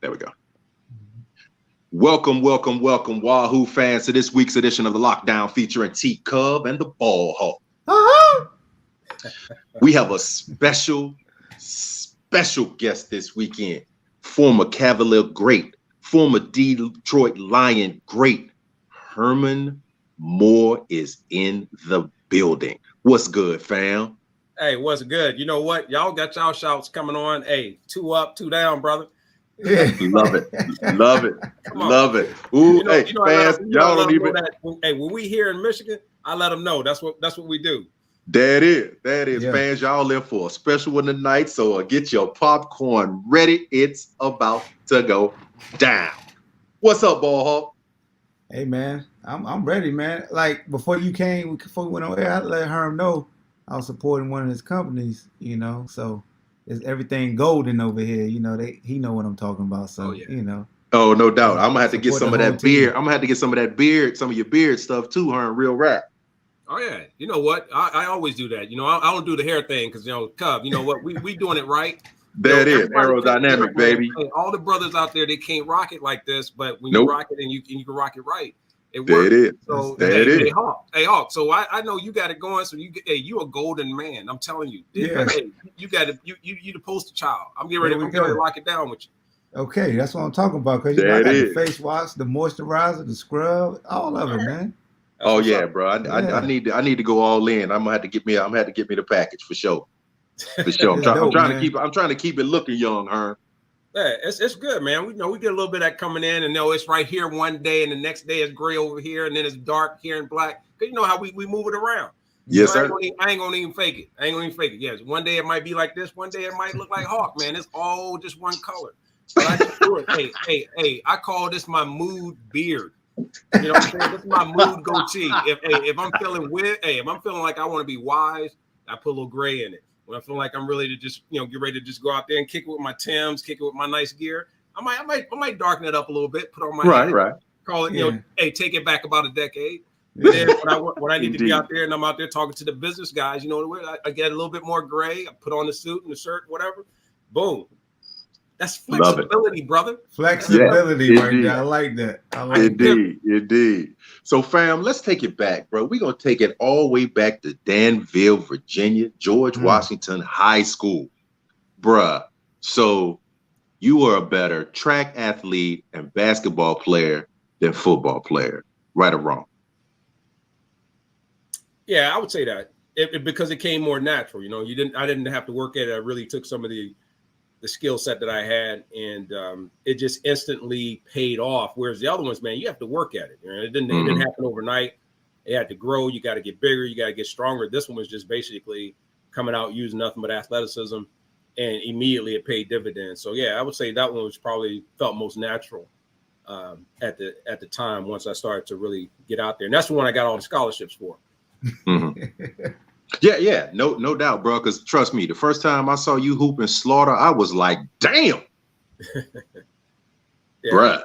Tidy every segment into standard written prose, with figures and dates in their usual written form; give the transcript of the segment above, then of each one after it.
There we go. Welcome, Wahoo fans, to this week's edition of the Lockdown featuring TCov and The BallHawk. We have a special guest this weekend. Former Cavalier great, former Detroit Lion great, Herman Moore is in the building. What's good, fam? Hey, what's good? You know what? Y'all got y'all shouts coming on. Hey, 2 up, 2 down, brother. Yeah. Love it. Ooh, fans, y'all don't even. Hey, when we here in Michigan, I let them know. That's what we do. That is, yeah. Fans, y'all in for a special one tonight. So get your popcorn ready. It's about to go down. What's up, BallHawk? Hey man, I'm ready, man. Like before we went on air, I let Herm know I was supporting one of his companies, so it's everything golden over here. He know what I'm talking about. So, Oh, no doubt. I'm gonna have to get some of that beard. I'm gonna have to get some of that beard, some of your beard stuff too, Herm. Real rap. Oh yeah. You know what? I always do that. I don't do the hair thing because Cub, you know what? We doing it right. That is aerodynamic, baby. Hey, all the brothers out there, they can't rock it like this, but when you rock it and you can rock it right. It works. That is. So hey, Hawk. So I know you got it going. So you a golden man. I'm telling you. Yeah. Hey, you got it. You the poster child. I'm getting ready to lock it down with you. Okay, that's what I'm talking about. Because I got the face wash, the moisturizer, the scrub, all of it, man. Oh yeah, bro. I need to go all in. I'm gonna have to get me the package for sure. For sure. I'm trying to keep it looking young, Herm. Yeah, it's good, man. We get a little bit of that coming in, and it's right here one day, and the next day it's gray over here, and then it's dark here and black. Cause you know how we move it around. Yes, sir. I ain't gonna even fake it. Yes, one day it might be like this, one day it might look like Hawk, man. It's all just one color. But I just do it. Hey, I call this my mood beard. You know what I'm saying? This is my mood goatee. If I'm feeling weird, if I'm feeling like I want to be wise, I put a little gray in it. When I feel like I'm ready to just, get ready to just go out there and kick it with my Timbs, kick it with my nice gear, I might darken it up a little bit, put on my right. Call it, take it back about a decade. But then when I need to be out there and I'm out there talking to the business guys, I get a little bit more gray. I put on the suit and the shirt, whatever. Boom. That's flexibility, brother. Flexibility right there. I like that. Indeed. So, fam, let's take it back, bro. We're going to take it all the way back to Danville, Virginia, George Washington High School. Bruh, so you were a better track athlete and basketball player than football player, right or wrong? Yeah, I would say that. Because it came more natural. I didn't have to work at it. I really took some of the skill set that I had, and it just instantly paid off. Whereas the other ones, man, you have to work at it. It didn't happen overnight. It had to grow. You got to get bigger. You got to get stronger. This one was just basically coming out using nothing but athleticism, and immediately it paid dividends. So yeah, I would say that one was probably felt most natural at the time once I started to really get out there, and that's the one I got all the scholarships for. Yeah, no doubt, bro. Because trust me, the first time I saw you hooping Slaughter, I was like, damn, bruh.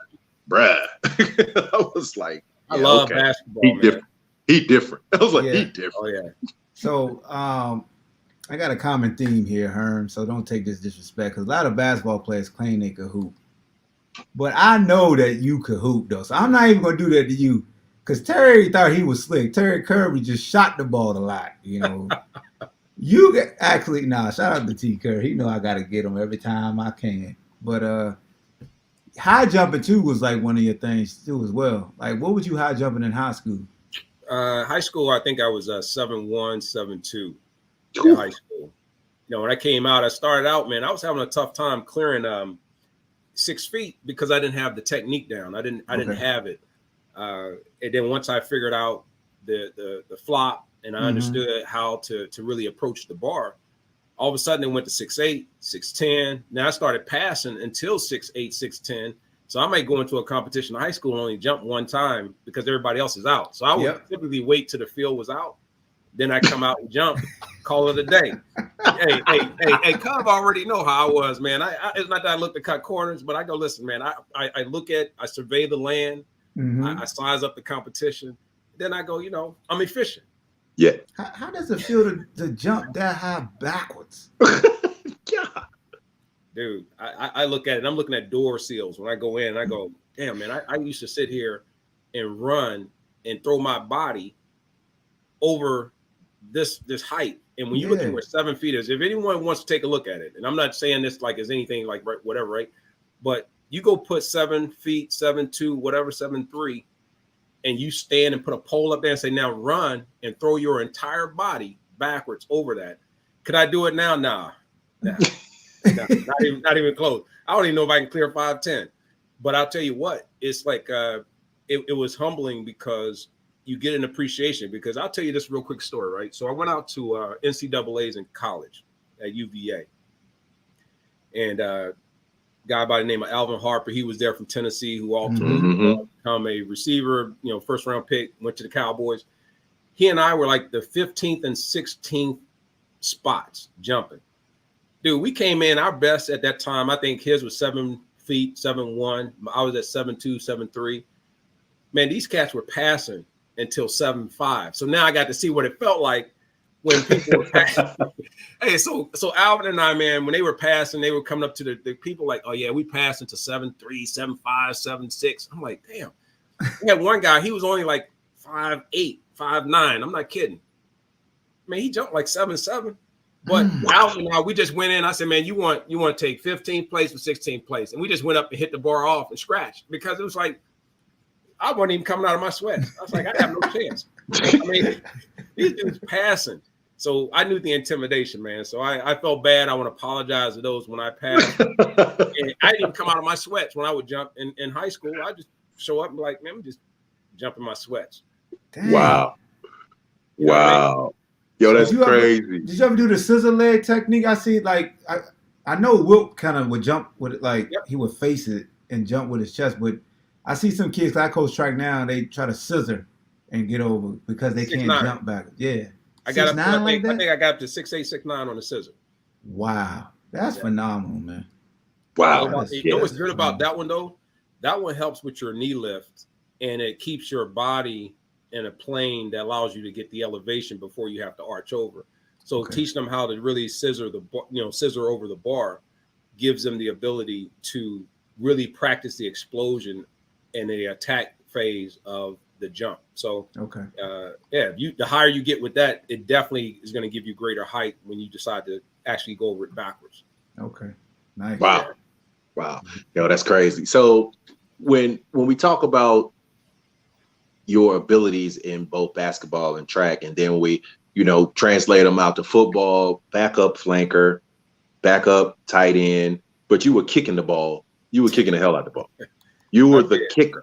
I was like, I love basketball. He different. I was like, he different. Oh yeah. So I got a common theme here, Herm. So don't take this disrespect, because a lot of basketball players claim they could hoop, but I know that you could hoop though. So I'm not even gonna do that to you. Because Terry thought he was slick. Terry Kirby just shot the ball a lot, You get shout out to T. Curry. He know I got to get him every time I can. But high jumping, too, was like one of your things, too, as well. Like, what was you high jumping in high school? High school, I think I was 7'1", 7'2" in high school. When I came out, I started out, man, I was having a tough time clearing 6 feet because I didn't have the technique down. I didn't have it. And then once I figured out the flop and I understood how to really approach the bar, all of a sudden it went to 6'8", 6'10". Now I started passing until 6'8", 6'10". So I might go into a competition in high school and only jump one time because everybody else is out. So I would typically wait till the field was out. Then I come out and jump, call it a day. Hey, Cub already know how I was, man. It's not that I look to cut corners, but I go, listen, man, I survey the land. I size up the competition. Then I go, I'm efficient. Yeah. How does it feel to jump that high backwards? Yeah. dude, I look at it. I'm looking at door seals when I go in. And I go, damn, man, I used to sit here and run and throw my body over this height. And when you look at where 7 feet is, if anyone wants to take a look at it, and I'm not saying this like as anything like whatever, right? But you go put 7 feet, 7'2", whatever, 7'3", and you stand and put a pole up there and say, now run and throw your entire body backwards over that. Could I do it now? Nah. Not even close. I don't even know if I can clear 5'10". But I'll tell you what, it's like it was humbling because you get an appreciation. Because I'll tell you this real quick story, right? So I went out to NCAAs in college at UVA, and a guy by the name of Alvin Harper, he was there from Tennessee, who ultimately become a receiver, first round pick, went to the Cowboys. He and I were like the 15th and 16th spots jumping. Dude, we came in our best at that time. I think his was 7 feet, 7'1". I was at 7'2", 7'3". Man, these cats were passing until 7'5". So now I got to see what it felt like when people were passing. Hey, so Alvin and I, man, when they were passing, they were coming up to the people like, oh yeah, we passed into 7'3", 7'5", 7'6". I'm like, damn. We had one guy, he was only like 5'8", 5'9". I'm not kidding. Man, he jumped like 7'7". But Alvin and I, we just went in. I said, man, you want to take 15th place or 16th place? And we just went up and hit the bar off and scratched, because it was like I wasn't even coming out of my sweats. I was like, I have no chance. I mean, these dudes passing. So I knew the intimidation, man. So I felt bad. I want to apologize to those when I passed. And I didn't even come out of my sweats when I would jump in high school. I just show up and be like, man, I'm just jumping my sweats. Dang. Wow. You know what I mean? Yo, that's crazy. Did you ever do the scissor leg technique? I see, like, I know Wilt kind of would jump with it, like he would face it and jump with his chest, but I see some kids, I coach track now, they try to scissor and get over because they can't jump back. Yeah. I think I got up to 6'8", 6'9" on the scissor. Wow. That's phenomenal, man. Wow. You know what's good about that one, though? That one helps with your knee lift, and it keeps your body in a plane that allows you to get the elevation before you have to arch over. So teaching them how to really scissor over the bar gives them the ability to really practice the explosion and the attack phase of the jump. So the higher you get with that, it definitely is going to give you greater height when you decide to actually go over it backwards. Okay. Nice. Wow. Yo, that's crazy. So when we talk about your abilities in both basketball and track, and then we, translate them out to football, backup flanker, backup tight end, but you were kicking the ball. You were kicking the hell out of the ball. You were the kicker.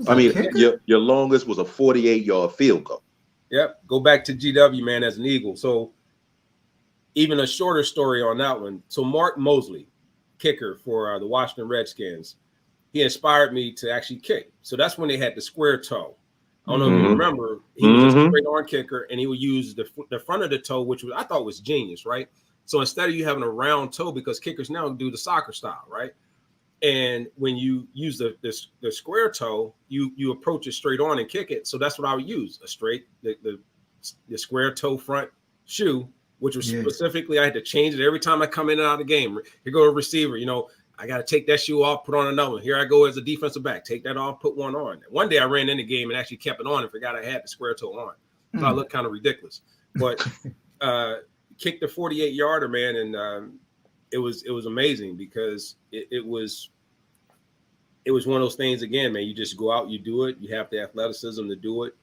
I mean, your longest was a 48-yard field goal. Yep. Go back to GW, man, as an Eagle. So even a shorter story on that one. So Mark Mosley, kicker for the Washington Redskins, he inspired me to actually kick. So that's when they had the square toe. I don't know if you remember. He was a straight on kicker, and he would use the front of the toe, which I thought was genius, right? So instead of you having a round toe, because kickers now do the soccer style, right? And when you use the square toe, you approach it straight on and kick it. So that's what I would use, the square toe front shoe, which was specifically, I had to change it every time I come in and out of the game. Here go a receiver, I got to take that shoe off, put on another one. Here I go as a defensive back, take that off, put one on. One day I ran in the game and actually kept it on and forgot I had the square toe on. So I looked kind of ridiculous. But kicked the 48-yarder, man, and it was amazing because it was one of those things, again, man, you just go out, you do it. You have the athleticism to do it.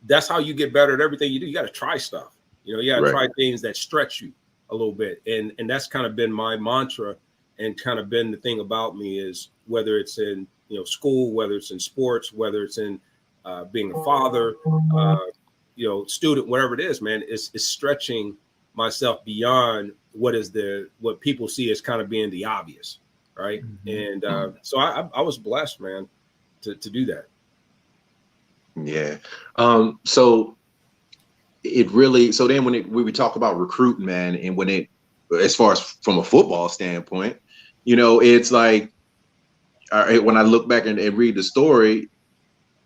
That's how you get better at everything you do. You got to try stuff. You got to try things that stretch you a little bit. And that's kind of been my mantra, and kind of been the thing about me, is whether it's in, school, whether it's in sports, whether it's in being a father, student, whatever it is, man, it's stretching myself beyond what people see as kind of being the obvious. Right. And so I was blessed, man, to do that. Yeah. So then when we talk about recruiting, man, and as far as from a football standpoint, it's like, all right, when I look back and read the story,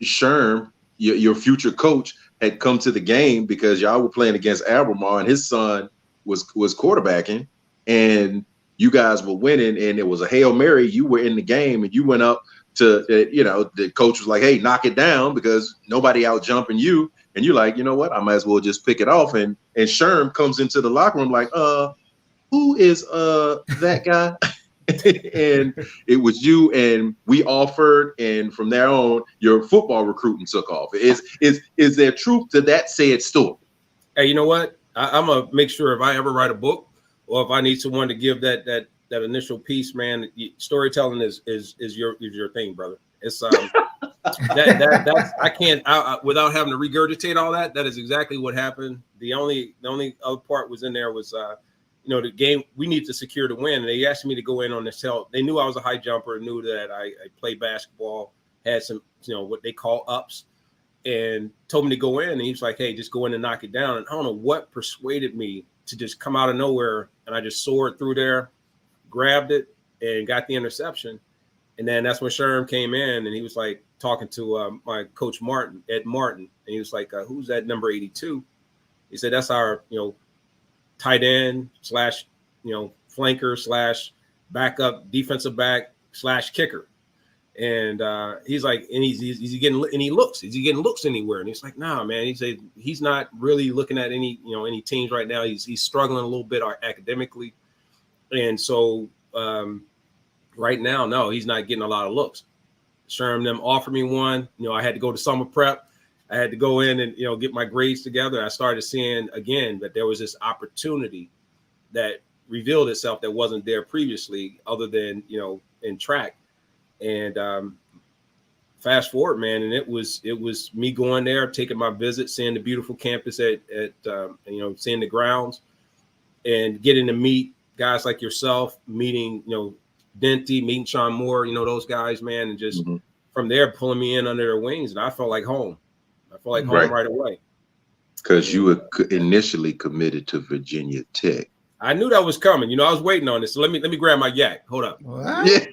Sherm, your future coach, had come to the game because y'all were playing against Albemarle, and his son was quarterbacking, and you guys were winning and it was a Hail Mary, you were in the game and you went up to, the coach was like, hey, knock it down because nobody out jumping you. And you're like, you know what? I might as well just pick it off. And Sherm comes into the locker room like, who is that guy? And it was you, and we offered, and from there on, your football recruiting took off. Is there truth to that said story? Hey, you know what? I'm gonna make sure if I ever write a book, or if I need someone to give that initial piece, man, storytelling is your thing, brother. It's that's I can't without having to regurgitate all that. That is exactly what happened. The only other part was in there was the game we need to secure the win. And they asked me to go in on this help. They knew I was a high jumper, knew that I played basketball, had some, what they call ups, and told me to go in. And he was like, hey, just go in and knock it down. And I don't know what persuaded me to just come out of nowhere. And I just soared through there, grabbed it, and got the interception. And then that's when Sherm came in, and he was like talking to my coach Ed Martin. And he was like, who's that number 82? He said, that's our, tight end / flanker / backup defensive back / kicker. And he's like, and he's getting, and he looks, is he getting looks anywhere? And he's like, nah, man. He said he's not really looking at any teams right now. He's struggling a little bit academically. And so right now, no, he's not getting a lot of looks. Sherm them offered me one. I had to go to summer prep. I had to go in and, get my grades together. I started seeing again that there was this opportunity that revealed itself that wasn't there previously other than, in track. And fast forward, man. And it was me going there, taking my visit, seeing the beautiful campus at seeing the grounds and getting to meet guys like yourself, meeting, Denty, meeting Sean Moore, those guys, man. And just from there, pulling me in under their wings. And I felt like home. I felt like home right away. Because you were initially committed to Virginia Tech. I knew that was coming. I was waiting on this. So let me grab my yak. Hold up. What? Yeah.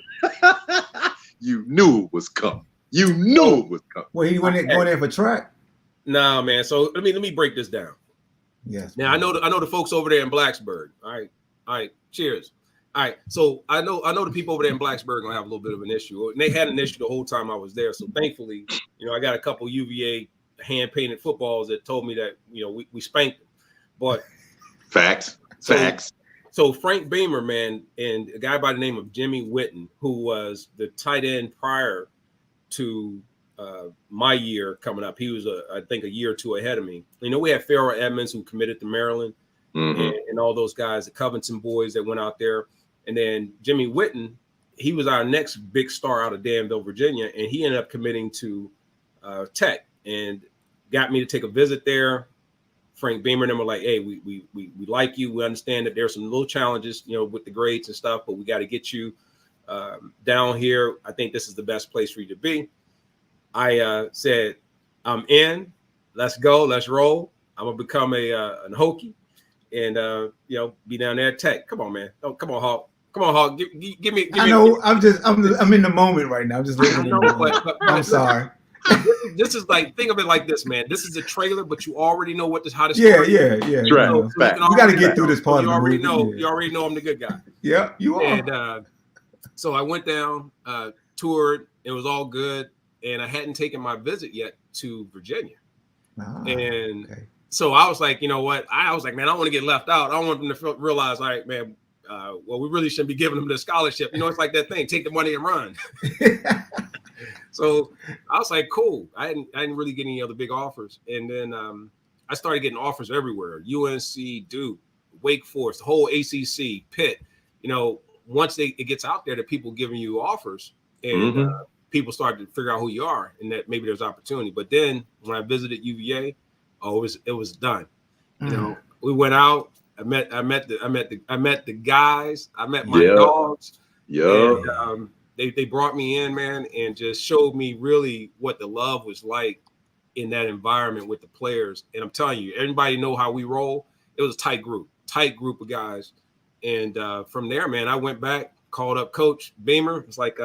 You knew it was coming. You knew it was coming. Well, he went going in for track. No, man. So let me break this down. Yes. Now I know the folks over there in Blacksburg. All right. Cheers. All right. So I know the people over there in Blacksburg gonna have a little bit of an issue, and they had an issue the whole time I was there. So thankfully, I got a couple UVA hand-painted footballs that told me that we spanked them. But facts. So Frank Beamer, man, and a guy by the name of Jimmy Witten, who was the tight end prior to my year coming up. He was I think a year or two ahead of me. We had Farrell Edmonds, who committed to Maryland, and all those guys, the Covington boys that went out there, and then Jimmy Witten. He was our next big star out of Danville, Virginia, and he ended up committing to Tech and got me to take a visit there. Frank Beamer and them were like, hey, we like you. We understand that there's some little challenges, with the grades and stuff, but we got to get you down here. I think this is the best place for you to be. I said, I'm in. Let's go. Let's roll. I'm going to become an Hokie and, be down there at Tech. Come on, man. Oh, come on, Hawk. Come on, Hawk. Give me. I know. I'm in the moment right now. I'm just living in the moment. But I'm sorry. This is like, think of it like this, man. This is a trailer, but you already know how to start. Yeah. Right. So we got to get through this part. You already know I'm the good guy. Yeah, you are. And so I went down, toured. It was all good, and I hadn't taken my visit yet to Virginia. So I was like, you know what? I was like, man, I don't want to get left out. I don't want them to realize, all right, man. Well, we really shouldn't be giving them the scholarship. It's like that thing: take the money and run. So I was like, cool. I didn't really get any other big offers. And then I started getting offers everywhere. UNC, Duke, Wake Forest, the whole ACC, Pitt. Once it gets out there that people giving you offers and people started to figure out who you are and that maybe there's opportunity. But then when I visited UVA, it was done. We went out. I met the guys. I met my dogs. Yeah. And, They brought me in, man, and just showed me really what the love was like in that environment with the players. And I'm telling you, everybody know how we roll. It was a tight group of guys. And from there, man, I went back, called up Coach Beamer. It's like,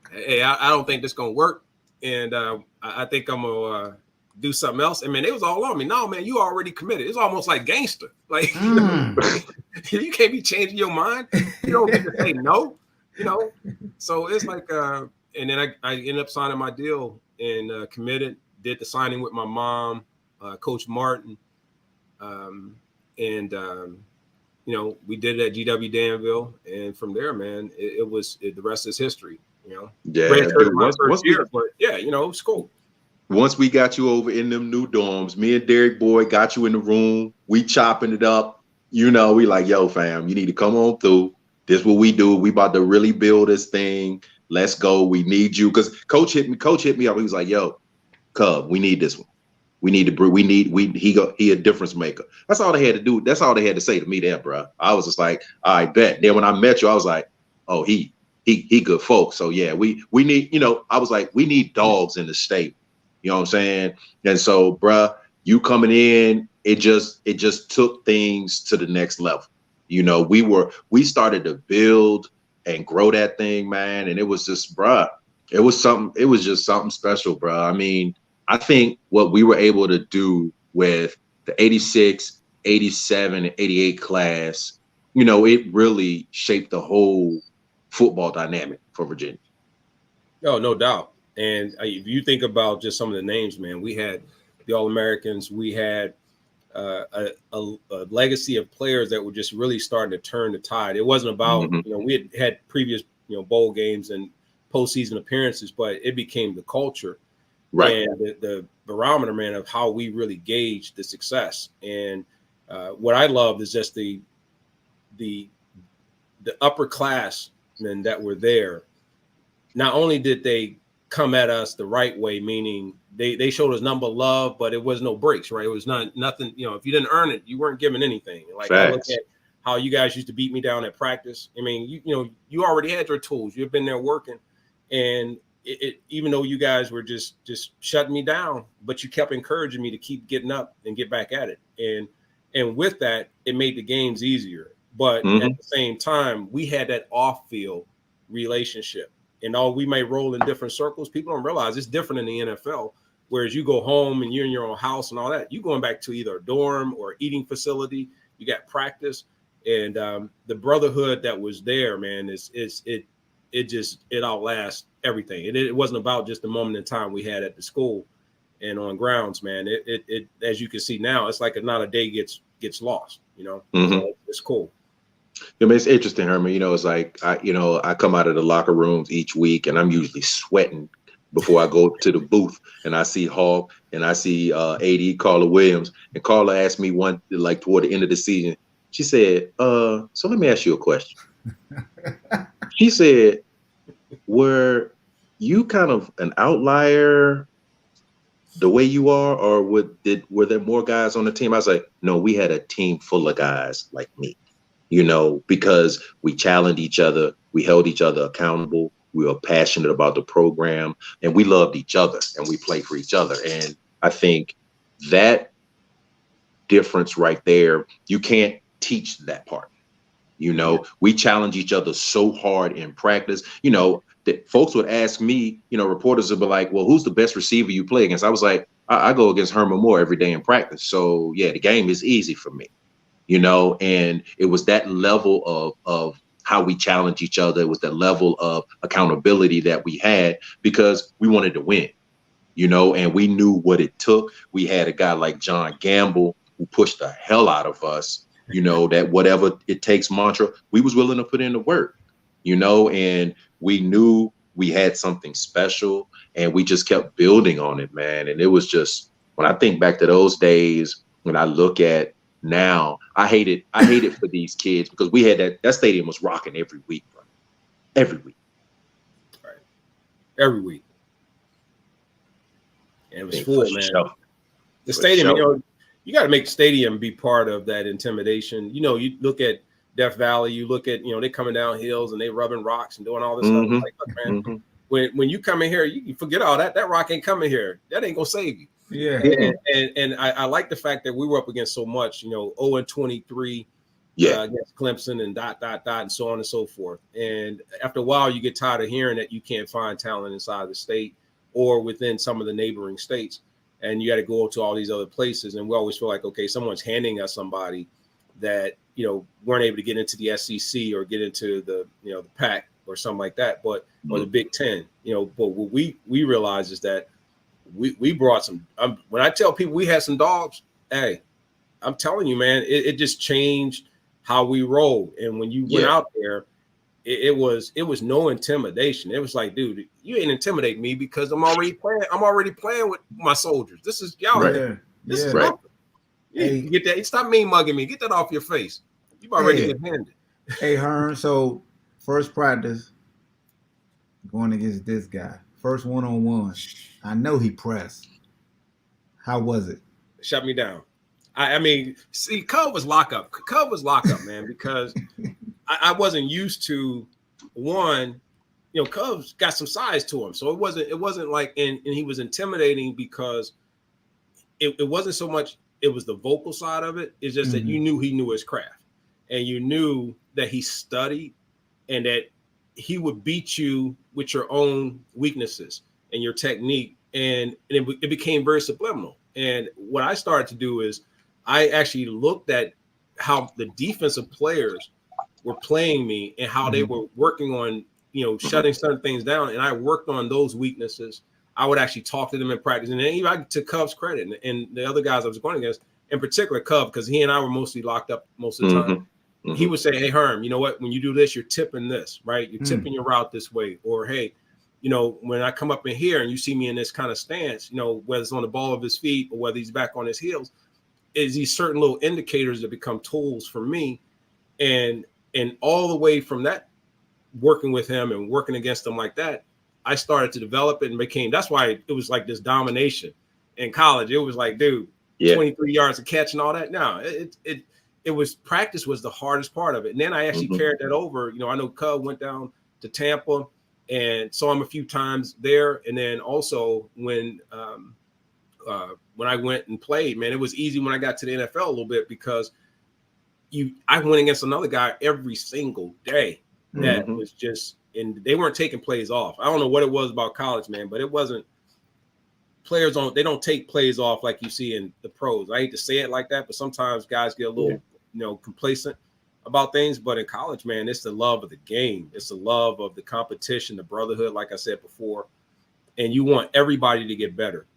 hey, I don't think this is going to work. And I think I'm going to do something else. And, man, they was all on me. No, man, you already committed. It's almost like gangster. Like, You can't be changing your mind. You don't get to say no, you know. So it's like, and then I ended up signing my deal and committed. Did the signing with my mom, Coach Martin, and you know, we did it at GW Danville, and from there, man, the rest is history. You know, Yeah, dude. my first year, but yeah, you know, it's cool. Once we got you over in them new dorms, me and Derek Boy got you in the room. We chopping it up. You know, we like, yo, fam, you need to come on through. This is what we do. We about to really build this thing. Let's go. We need you. Because Coach hit me up. He was like, yo, Cub, we need this one. We need to he a difference maker. That's all they had to do. That's all they had to say to me there, bro. I was just like, I bet. Then when I met you, I was like, oh, he good folks. So yeah, we need, you know, I was like, we need dogs in the state. You know what I'm saying? And so, bruh, you coming in, it just took things to the next level. You know, we started to build and grow that thing, man. And it was just, bruh, it was just something special, bruh. I mean, I think what we were able to do with the 86, 87, and 88 class, you know, it really shaped the whole football dynamic for Virginia. Oh, no doubt. And if you think about just some of the names, man, we had the All-Americans. We had a legacy of players that were just really starting to turn the tide. It wasn't about, you know, we had previous, you know, bowl games and postseason appearances, but it became the culture. Right. And the barometer, man, of how we really gauge the success. And what I loved is just the upperclassmen that were there. Not only did they come at us the right way, meaning they showed us number of love, but it was no breaks, right? It was nothing, you know, if you didn't earn it, you weren't given anything. Like, I look at how you guys used to beat me down at practice. I mean, you know, you already had your tools. You've been there working. And it even though you guys were just shutting me down, but you kept encouraging me to keep getting up and get back at it. And with that, it made the games easier. But at the same time, we had that off-field relationship. And all we may roll in different circles, people don't realize it's different in the NFL. Whereas you go home and you're in your own house and all that, you going back to either a dorm or eating facility, you got practice. And the brotherhood that was there, man, it outlasts everything. It wasn't about just the moment in time we had at the school and on grounds, man. It as you can see now, it's like not a day gets lost, you know. So it's cool. I mean, it's interesting, Herman. You know, it's like I come out of the locker rooms each week, and I'm usually sweating before I go to the booth, and I see Hawk and I see AD Carla Williams, and Carla asked me like toward the end of the season. She said, "So let me ask you a question." She said, "Were you kind of an outlier the way you are, or were there more guys on the team?" I was like, "No, we had a team full of guys like me." You know, because we challenged each other, we held each other accountable, we were passionate about the program, and we loved each other, and we played for each other. And I think that difference right there, you can't teach that part. You know, we challenge each other so hard in practice, you know, that folks would ask me, you know, reporters would be like, well, who's the best receiver you play against? I was like, I go against Herman Moore every day in practice. So yeah, the game is easy for me. You know, and it was that level of how we challenge each other, with the level of accountability that we had, because we wanted to win, you know, and we knew what it took. We had a guy like John Gamble who pushed the hell out of us, you know, that whatever it takes mantra, we was willing to put in the work, you know, and we knew we had something special, and we just kept building on it, man. And it was just, when I think back to those days, when I look at now, I hate it for these kids, because we had that stadium was rocking every week, bro. Every week. Right. Every week. And it was full, man. Sure. The stadium, you know, you got to make the stadium be part of that intimidation. You know, you look at Death Valley, you look at, you know, they coming down hills and they rubbing rocks and doing all this stuff. Like, look, man, when you come in here, you forget all that. That rock ain't coming here. That ain't gonna save you. Yeah. And I like the fact that we were up against so much, you know, 0-23 against Clemson and ... and so on and so forth. And after a while, you get tired of hearing that you can't find talent inside the state or within some of the neighboring states. And you got to go to all these other places. And we always feel like, okay, someone's handing us somebody that weren't able to get into the SEC or get into the the Pac or something like that, but or the Big Ten. But what we realized is that we brought some. When I tell people we had some dogs, hey, I'm telling you, man, it just changed how we rolled. And when you went out there, it was no intimidation. It was like, dude, you ain't intimidate me because I'm already playing with my soldiers. This is y'all. Right. This is right. You get that. Stop mean mugging me. Get that off your face. You've already get handed. Hey, Herm. So first practice, going against this guy. First one-on-one. I know he pressed. How was it? Shut me down. I mean, see, Cub was lockup. Cub was lockup, man, because I wasn't used to one. Cub's got some size to him, so it wasn't like, and he was intimidating because it wasn't so much. It was the vocal side of it. It's just that you knew he knew his craft, and you knew that he studied, and that he would beat you with your own weaknesses and your technique, and it became very subliminal. And what I started to do is I actually looked at how the defensive players were playing me and how they were working on, shutting certain things down. And I worked on those weaknesses. I would actually talk to them in practice. And then even to Cub's credit and the other guys I was going against, in particular Cub, because he and I were mostly locked up most of the time. He would say, hey, Herm, you know what? When you do this, you're tipping this, right? You're tipping your route this way. Or, hey, when I come up in here and you see me in this kind of stance, whether it's on the ball of his feet or whether he's back on his heels, is these certain little indicators that become tools for me. And all the way from that, working with him and working against him like that, I started to develop it and became, that's why it was like this domination in college. It was like, dude, 23 yards of catch and all that. No, it was, practice was the hardest part of it. And then I actually carried that over. I know Cub went down to Tampa and saw him a few times there. And then also when I went and played, man, it was easy when I got to the NFL a little bit because I went against another guy every single day that was just, and they weren't taking plays off. I don't know what it was about college, man, but it wasn't players they don't take plays off like you see in the pros. I hate to say it like that, but sometimes guys get a little, complacent about things. But in college, man, it's the love of the game. It's the love of the competition, the brotherhood, like I said before. And you want everybody to get better.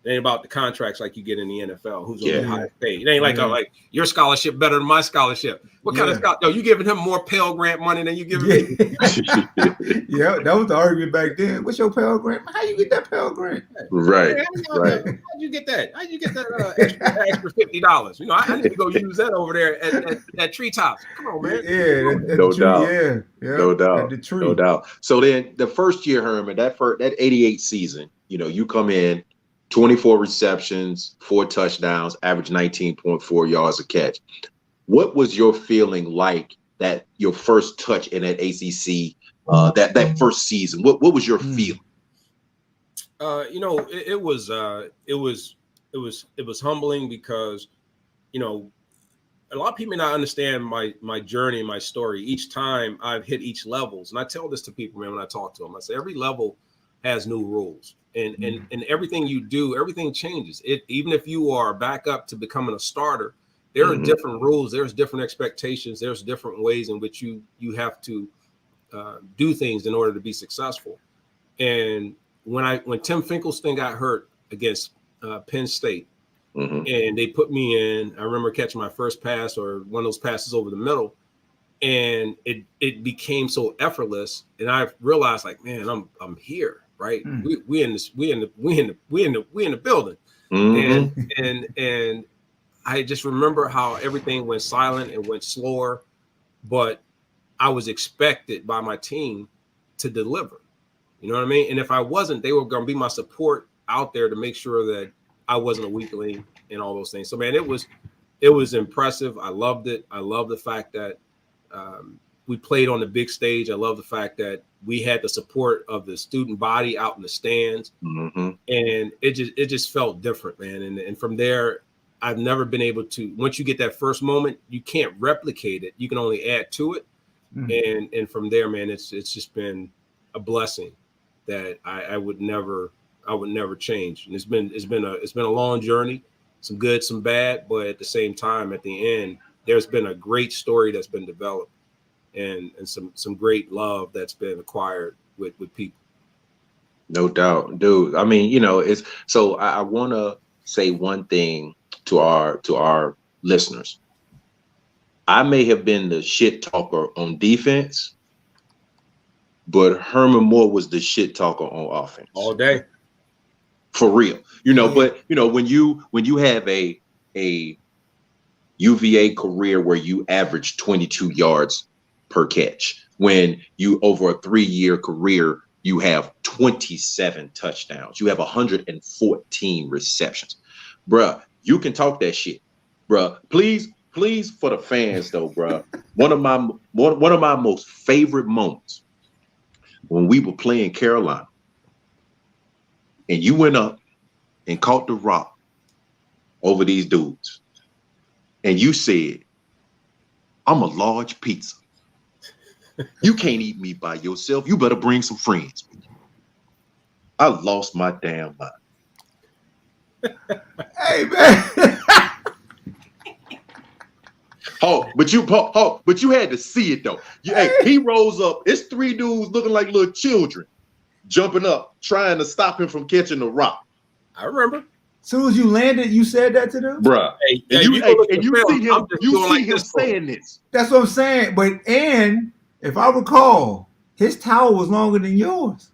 It ain't about the contracts like you get in the NFL. Who's going to get highest paid? It ain't like like your scholarship better than my scholarship. What kind of scholarship? Yo, you giving him more Pell Grant money than you giving me? Yeah, that was the argument back then. What's your Pell Grant? How you get that Pell Grant? Right. How'd you get that? How'd you get that extra $50? I need to go use that over there at Treetops. Come on, man. Yeah, no doubt. Yeah, no doubt. No doubt. So then the first year, Herman, that 88 season, you come in. 24 receptions, 4 touchdowns, average 19.4 yards a catch. What was your feeling like that your first touch in that ACC, that first season? What was your feeling? It was humbling because, a lot of people may not understand my journey, my story. Each time I've hit each levels, and I tell this to people, man, when I talk to them, I say every level has new rules. And everything you do, everything changes. Even if you are back up to becoming a starter, there are different rules. There's different expectations. There's different ways in which you have to do things in order to be successful. And when Tim Finkelstein got hurt against Penn State, and they put me in, I remember catching my first pass or one of those passes over the middle, and it became so effortless. And I realized, like, man, I'm here. Right, we in the building, and I just remember how everything went silent and went slower, but I was expected by my team to deliver. You know what I mean? And if I wasn't, they were going to be my support out there to make sure that I wasn't a weakling and all those things. So, man, it was impressive. I loved it. I love the fact that we played on the big stage. I love the fact that we had the support of the student body out in the stands, and it just felt different, man. And from there, I've never been able to. Once you get that first moment, you can't replicate it. You can only add to it, and from there, man, it's just been a blessing that I would never change. And it's been a long journey, some good, some bad, but at the same time, at the end, there's been a great story that's been developed, and some great love that's been acquired with people. No doubt, dude. I mean, it's so I want to say one thing to our listeners. I may have been the shit talker on defense, but Herman Moore was the shit talker on offense all day, for real. But when you have a UVA career where you average 22 yards per catch, when you over a 3-year career you have 27 touchdowns, you have 114 receptions, bruh. You can talk that shit, bruh. Please, for the fans though, bruh. One of my most favorite moments when we were playing Carolina, and you went up and caught the rock over these dudes, and you said, "I'm a large pizza. You can't eat me by yourself. You better bring some friends with you." I lost my damn mind. Hey, man. But you had to see it though. Hey, he rolls up. It's 3 dudes looking like little children, jumping up, trying to stop him from catching the rock. I remember. As soon as you landed, you said that to them, bruh. And you see him saying this. That's what I'm saying. And if I recall, his towel was longer than yours.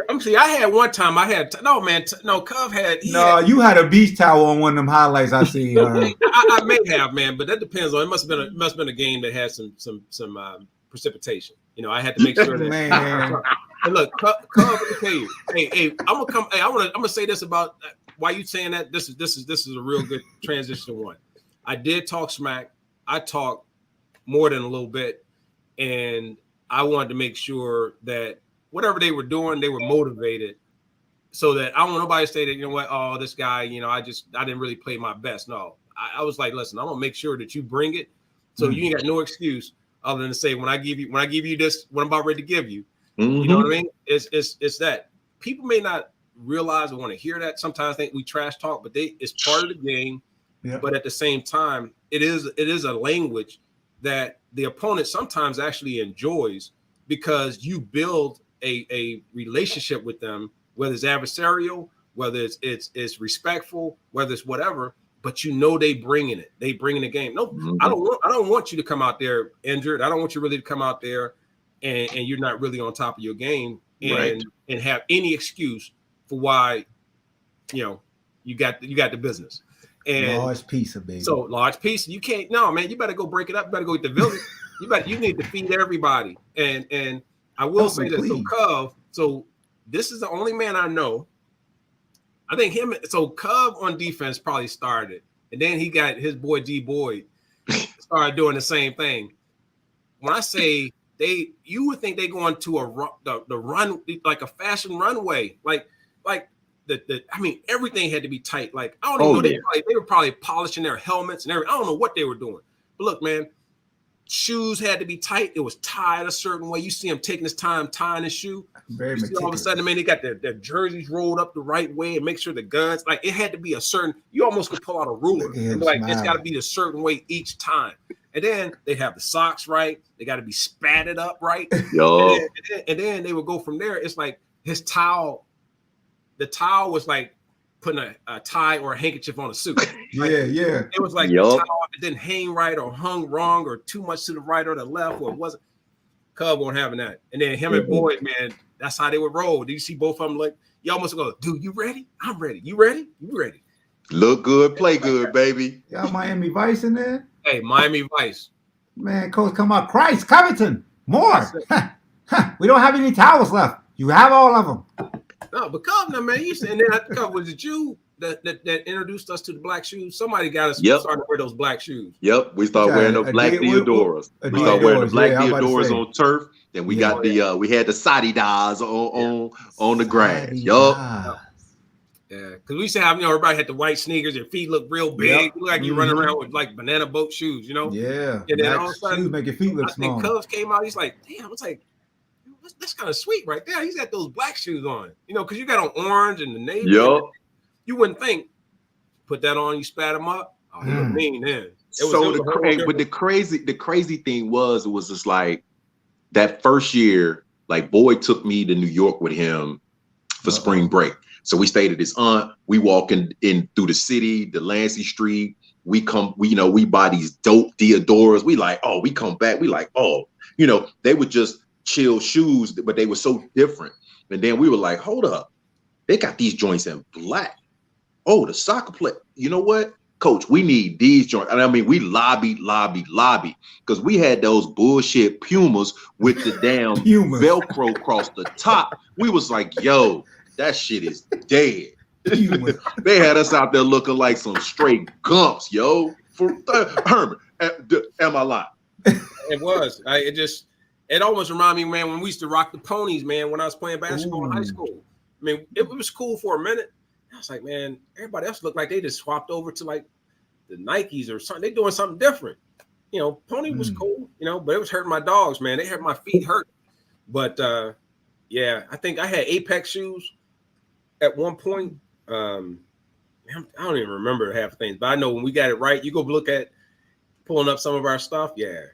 I'm see. I had one time. Cov had. You had a beach towel on one of them highlights I seen. I may have, man, but that depends on. It must have been a game that had some precipitation. I had to make sure that. Man. Hey, look, Cov, let me tell you. Hey, I'm gonna come. Hey, I'm gonna say this about why you saying that. This is a real good transition one. I did talk smack. I talked more than a little bit, and I wanted to make sure that whatever they were doing, they were motivated, so that I don't want nobody to say that, oh, this guy, I didn't really play my best. No, I was like, listen, I'm gonna make sure that you bring it, so you ain't got no excuse other than to say when I give you this, what I'm about ready to give you. You know what I mean? It's that people may not realize or want to hear that. Sometimes think we trash talk, but it's part of the game. Yeah. But at the same time, it is a language that the opponent sometimes actually enjoys, because you build a relationship with them, whether it's adversarial, whether it's respectful, whether it's whatever. But they bringing it. They bringing the game. No, I don't want you to come out there injured. I don't want you really to come out there and you're not really on top of your game and have any excuse for why you got the business. And large pizza, baby. So large pizza, you can't. No, man, you better go break it up. You better go eat the village. You need to feed everybody. And I will say that. So Cov. So this is the only man I know. I think him. So Cov on defense probably started, and then he got his boy D Boyd started doing the same thing. When I say you would think they going to the run, like a fashion runway, like I mean, everything had to be tight. Like, I don't even know, they were probably polishing their helmets and everything. I don't know what they were doing. But look, man, shoes had to be tight. It was tied a certain way. You see him taking his time tying his shoe. Very you see all of a sudden, man, they got their jerseys rolled up the right way and make sure the guns, like, it had to be a certain, you almost could pull out a ruler. And like, it's got to be a certain way each time. And then they have the socks right. They got to be spatted up right. And then they would go from there. It's like his towel. The towel was like putting a tie or a handkerchief on a suit. Like, it was like the towel, it didn't hang right or hung wrong or too much to the right or the left, or it wasn't. Cub won't having that. And then him and Boyd, man, that's how they would roll. Do you see both of them? Like, you almost go, dude, you ready? I'm ready. You ready? You ready? Look good, play good, baby. Y'all Miami Vice in there? Hey, Miami Vice. Man, coach, come on. Christ, Covington, Moore. We don't have any towels left. You have all of them. No, but Cub, now, man, you said, and then I think was it you that introduced us to the black shoes? Somebody got us started to wear those black shoes. Yep, we started wearing the black Theodoras. We started wearing the black Theodoras on turf. Then we got we had the Saudi dyes on the grass. Yup. Yeah, because we used to have, everybody had the white sneakers. Their feet look real big. Look like you running around with like banana boat shoes, Yeah. And then all of a sudden, shoes make your feet look small. Cubs came out. He's like, damn, it's like, that's kind of sweet right there. He's got those black shoes on, because you got on orange and the navy. Yep. You wouldn't think put that on, you spat them up. Oh, you look mean then. The crazy thing was, it was just like that first year, like Boyd took me to New York with him for spring break. So we stayed at his aunt. We walking in through the city, the Lancey Street. We buy these dope Deodoras. We like, oh, we come back. We like, oh, they were just chill shoes, but they were so different. And then we were like, hold up, they got these joints in black. Oh, the soccer play. You know what, Coach? We need these joints. And I mean, we lobbied because we had those bullshit Pumas with the damn Velcro across the top. We was like, yo, that shit is dead. They had us out there looking like some straight gumps, yo. For Herman, am I lying? It was. It almost reminded me, man, when we used to rock the ponies, man, when I was playing basketball in high school. I mean, it was cool for a minute. I was like, man, everybody else looked like they just swapped over to like the Nikes or something. They doing something different. Pony was cool, but it was hurting my dogs, man. They hurt my feet hurt. But yeah, I think I had Apex shoes at one point. I don't even remember half the things, but I know when we got it right, you go look at pulling up some of our stuff. Yeah.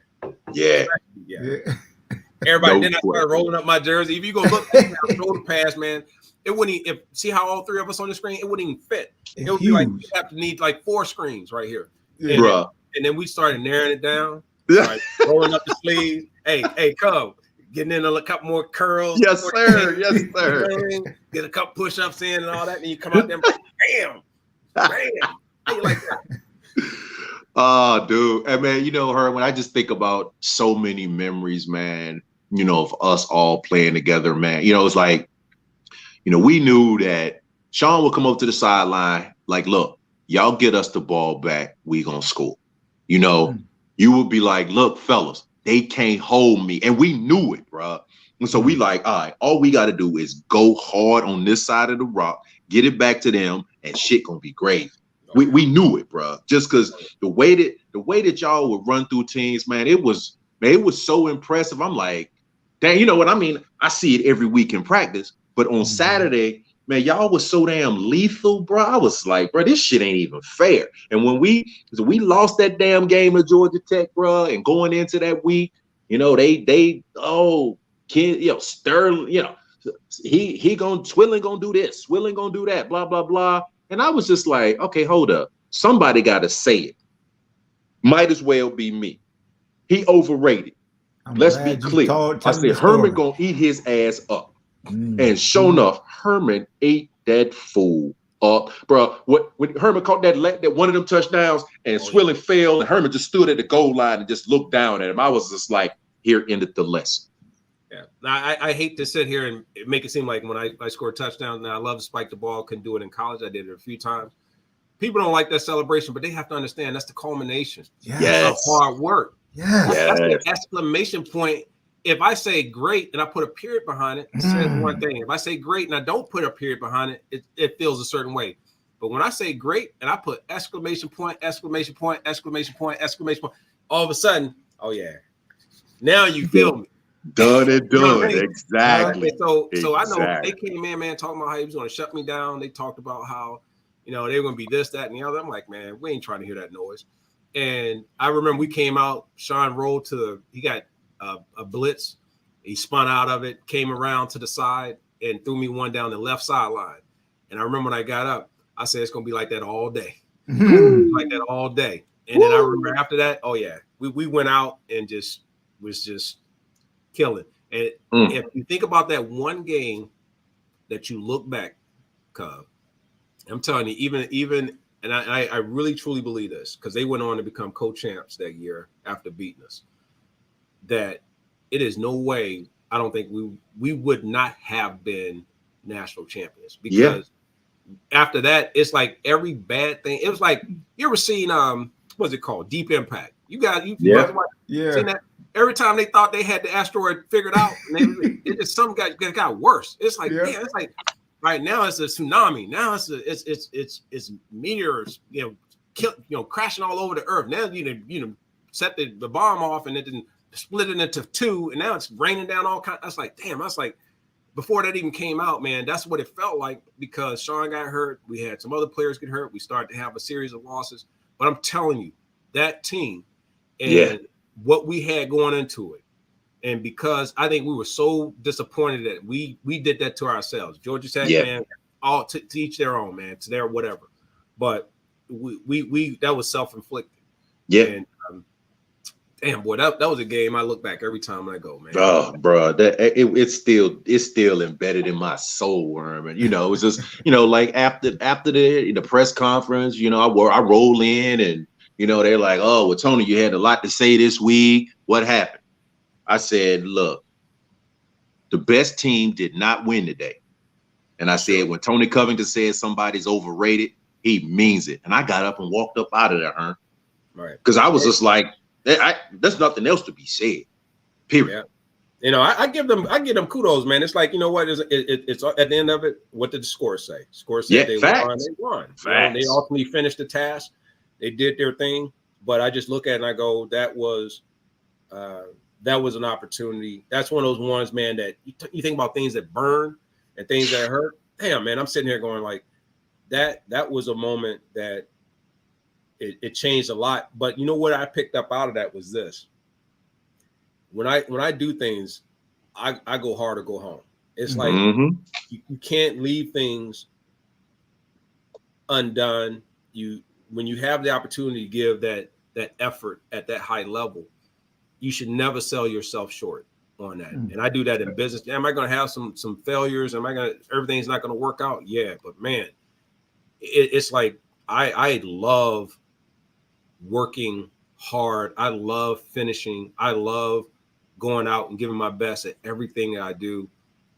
Everybody, then I started rolling up my jersey. If you go look at the shoulder pads, man, it wouldn't even, see how all three of us on the screen, it wouldn't even fit. It would be like, you have to need like 4 screens right here. And then we started narrowing it down, like rolling up the sleeves. Hey, Cub, getting in a couple more curls. Yes, sir. Yes, sir. Get a couple push-ups in and all that, and you come out there and like, bam. How you like that? Oh, dude. And man, Herman, I just think about so many memories, man, of us all playing together, man. It's like, we knew that Sean would come up to the sideline, like, look, y'all get us the ball back, we gonna score. You would be like, look, fellas, they can't hold me. And we knew it, bro. And so we like, all right, all we got to do is go hard on this side of the rock, get it back to them, and shit gonna be great. We knew it, bro. Just because the way that y'all would run through teams, man, it was so impressive. I'm like, dang, you know what I mean? I see it every week in practice, but on Saturday, man, y'all was so damn lethal, bro. I was like, bro, this shit ain't even fair. And when we lost that damn game to Georgia Tech, bro, and going into that week, Sterling, Swilling gonna do this, Swilling gonna do that, blah blah blah. And I was just like, okay, hold up. Somebody got to say it. Might as well be me. He overrated. Let's be clear. I said, Herman going to eat his ass up. And sure enough, Herman ate that fool up. Bro, when Herman caught that one of them touchdowns and Swilling fell and Herman just stood at the goal line and just looked down at him, I was just like, here ended the lesson. Yeah, now, I hate to sit here and make it seem like when I score a touchdown, now I love to spike the ball, couldn't do it in college. I did it a few times. People don't like that celebration, but they have to understand that's the culmination of hard work. That's the exclamation point. If I say great and I put a period behind it, it says one thing. If I say great and I don't put a period behind it, it feels a certain way. But when I say great and I put exclamation point, exclamation point, exclamation point, exclamation point, all of a sudden, oh yeah, now you feel me. Done. Exactly. So I know they came in, man, talking about how he was going to shut me down. They talked about how, they were going to be this, that, and the other. I'm like, man, we ain't trying to hear that noise. And I remember we came out, Sean rolled he got a blitz. He spun out of it, came around to the side and threw me one down the left sideline. And I remember when I got up, I said, it's going to be like that all day. Like that all day. And then I remember after that, oh yeah, we went out and was just killing. And if you think about that one game that you look back, Cub, I'm telling you, even and I really truly believe this, because they went on to become co-champs that year after beating us, that it is no way, I don't think we would not have been national champions, because after that, it's like every bad thing. It was like, you ever seen what's it called? Deep Impact. You guys seen that? Every time they thought they had the asteroid figured out, and it just some guys got worse. It's like, man, it's like right now it's a tsunami. Now it's meteors, crashing all over the earth. Now you set the bomb off and it didn't split it into two, and now it's raining down all kinds. I was like, damn. I was like, before that even came out, man, that's what it felt like because Sean got hurt. We had some other players get hurt. We started to have a series of losses. But I'm telling you, that team and what we had going into it, and because I think we were so disappointed that we did that to ourselves. Georgia Tech, man, all to each their own, man, to their whatever. But we that was self-inflicted. Yeah. And damn, boy, that was a game I look back every time I go, man. Oh, bro, it's still embedded in my soul, Herman. You know, it's just, you know, like after the press conference, you know, I roll in and, you know, they're like, oh, well, Tony, you had a lot to say this week. What happened? I said, look, the best team did not win today. And I said, when Tony Covington says somebody's overrated, he means it. And I got up and walked up out of there, Herman. Right. Because I was just like, there's nothing else to be said. Period. Yeah. You know, I give them kudos, man. It's like, you know what? It's at the end of it. What did the score say? Score said they won. They won. You know, they ultimately finished the task. They did their thing. But I just look at it and I go, that was an opportunity. That's one of those ones, man, that you think about things that burn and things that hurt. Damn, man, I'm sitting here going like that was a moment that it changed a lot. But you know what I picked up out of that was this. When I do things, I go hard or go home. It's like you can't leave things undone. When you have the opportunity to give that effort at that high level, you should never sell yourself short on that. And I do that in business. Am I going to have some failures? Everything's not going to work out? Yeah, but man, it's like I love working hard. I love finishing. I love going out and giving my best at everything that I do,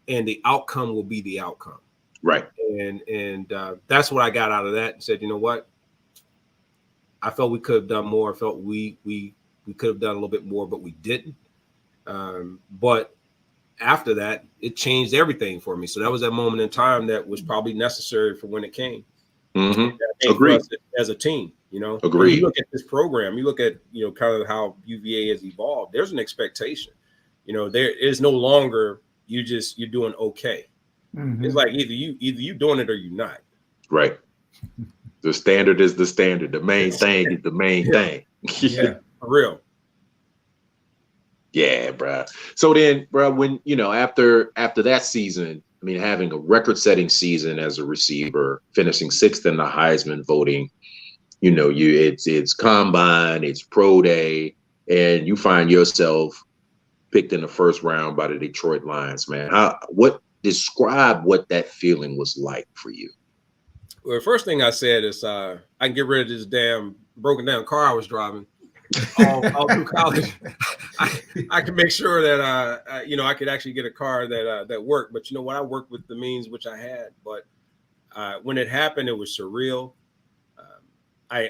and the outcome will be the outcome. Right. And that's what I got out of that and said, you know what? I felt we could have done more. I felt we could have done a little bit more, but we didn't. But after that, it changed everything for me. So that was that moment in time that was probably necessary for when it came. Agreed. As a team, you know. Agreed. You look at this program, you look at, you know, kind of how UVA has evolved. There's an expectation. You know, there is no longer you're doing okay. It's like either you doing it or you're not. Right. The standard is the standard. The main thing is the main thing. Yeah, for real. Yeah, bro. So then, bro, when, you know, after that season, I mean, having a record-setting season as a receiver, finishing 6th in the Heisman voting, you know, it's combine, it's pro day, and you find yourself picked in the first round by the Detroit Lions, man. Describe what that feeling was like for you? Well, the first thing I said is I can get rid of this damn broken down car I was driving all through college. I can make sure that you know, I could actually get a car that worked. But you know what? I worked with the means which I had. But when it happened, it was surreal.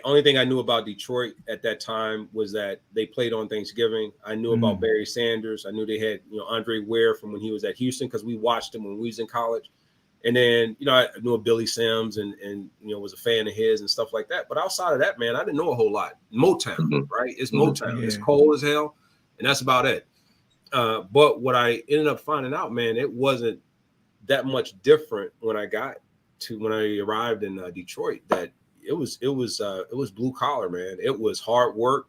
Only thing I knew about Detroit at that time was that they played on Thanksgiving. I knew about Barry Sanders. I knew they had, you know, Andre Ware from when he was at Houston because we watched him when we was in college. And then, you know, I knew of Billy Sims and you know, was a fan of his and stuff like that. But outside of that, man, I didn't know a whole lot. Motown, right? It's Motown. Yeah. It's cold as hell, and that's about it. But what I ended up finding out, man, it wasn't that much different when I arrived in Detroit. That it was blue collar, man. It was hard work.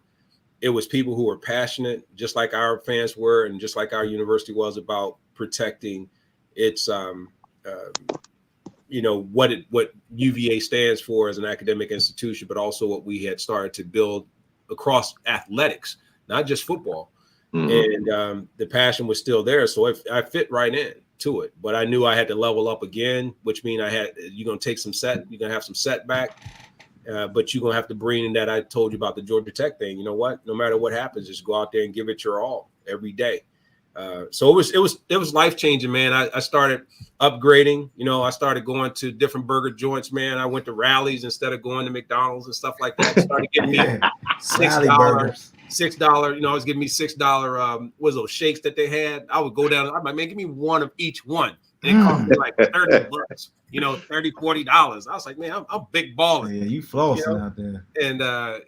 It was people who were passionate, just like our fans were, and just like our university was, about protecting its you know, what UVA stands for as an academic institution, but also what we had started to build across athletics, not just football. And the passion was still there. So I fit right in to it, but I knew I had to level up again, which means you're going to take you're going to have some setback, but you're going to have to bring in that I told you about the Georgia Tech thing. You know what? No matter what happens, just go out there and give it your all every day. So it was life-changing, man. I started upgrading, you know, I started going to different burger joints, man. I went to rallies instead of going to McDonald's and stuff like that. Started getting me $6, you know, I was giving me $6, was those shakes that they had. I would go down, I'm like, man, give me one of each one. And it cost me like $30, you know, $30-$40. I was like, man, I'm big balling. Yeah, you flossing out there. And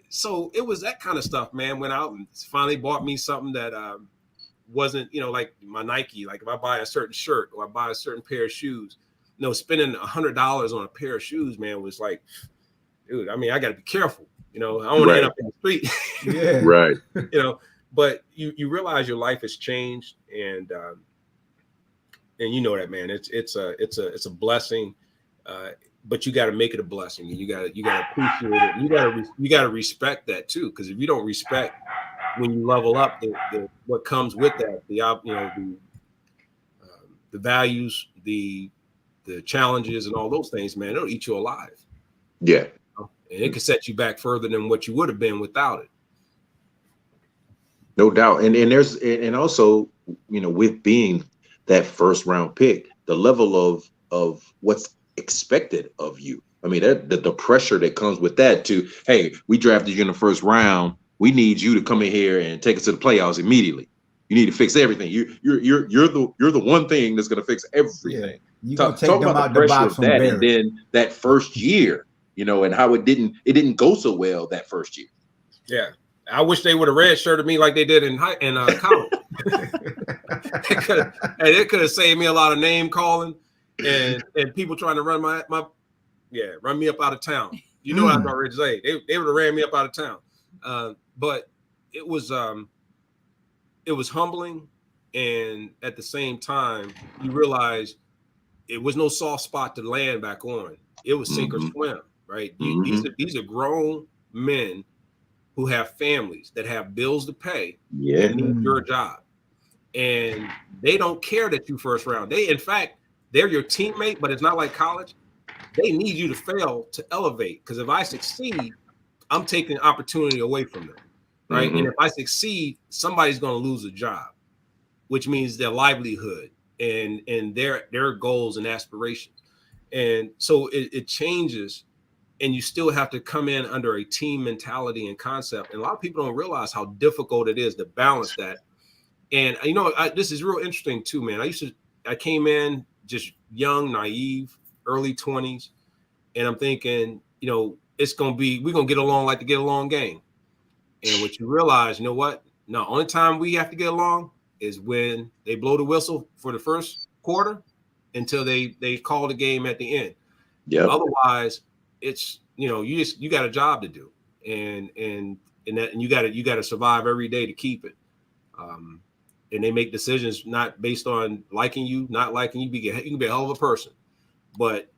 so it was that kind of stuff, man. Went out and finally bought me something that wasn't, like my Nike, like if I buy a certain shirt or I buy a certain pair of shoes, spending $100 on a pair of shoes, man, was like, dude, I mean, I got to be careful. I don't want to end up in the street. Yeah. Right. But you realize your life has changed, and you know that, man. It's a blessing, but you got to make it a blessing, and you got to appreciate it. You got to respect that too, because if you don't respect when you level up, what comes with that, the values, the challenges, and all those things, man, it'll eat you alive. Yeah. And it could set you back further than what you would have been without it. No doubt. And also, with being that first round pick, the level of what's expected of you. I mean, the pressure that comes with that too. Hey, we drafted you in the first round. We need you to come in here and take us to the playoffs immediately. You need to fix everything. You're the one thing that's going to fix everything. Yeah. You gonna take talk them about out the the pressure box of from that, Barry. and then that first year, and how it didn't go so well that first year. Yeah, I wish they would have redshirted me like they did in college. It could have saved me a lot of name calling and people trying to run run me up out of town. What I was already saying. They would have ran me up out of town. But it was humbling, and at the same time, you realize it was no soft spot to land back on. It was sink or swim, right? These are grown men who have families that have bills to pay and need your job. And they don't care that you first round. In fact, they're your teammate, but it's not like college. They need you to fail to elevate. Because if I succeed, I'm taking opportunity away from them, right? And if I succeed, somebody's going to lose a job, which means their livelihood and their goals and aspirations. And so it changes, and you still have to come in under a team mentality and concept. And a lot of people don't realize how difficult it is to balance that. And this is real interesting too, man. I came in just young, naive, early 20s, and I'm thinking, we're gonna get along like the get along game. And what you realize, what? No, only time we have to get along is when they blow the whistle for the first quarter until they call the game at the end. Yeah. Otherwise, it's you got a job to do, and you got to survive every day to keep it. And they make decisions not based on liking you, not liking you. You can be a hell of a person, but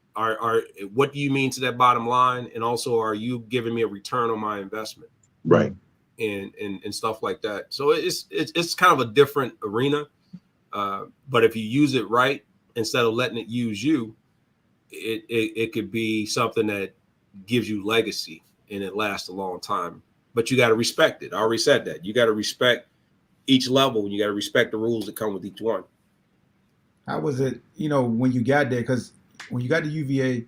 what do you mean to that bottom line? And also, are you giving me a return on my investment? Right. And stuff like that. So it's kind of a different arena. But if you use it right, instead of letting it use you, it could be something that gives you legacy and it lasts a long time. But you got to respect it. I already said that. You got to respect each level, and you got to respect the rules that come with each one. How was it, when you got there? Because when you got to UVA,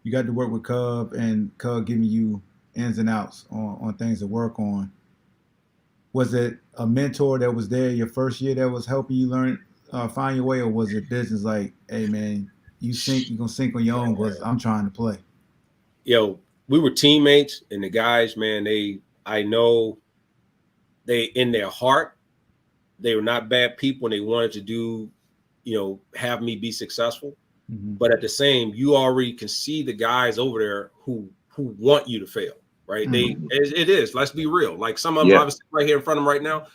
you got to work with Cub, and Cub giving you ins and outs on things to work on. Was it a mentor that was there your first year that was helping you learn, find your way, or was it business like, hey man, you're gonna sink on your own because I'm trying to play? We were teammates, and the guys, man, I know they in their heart, they were not bad people, and they wanted to do, have me be successful. Mm-hmm. But at the same, you already can see the guys over there who want you to fail. Right. Mm-hmm. It is. Let's be real. Like some of them obviously right here in front of them right now.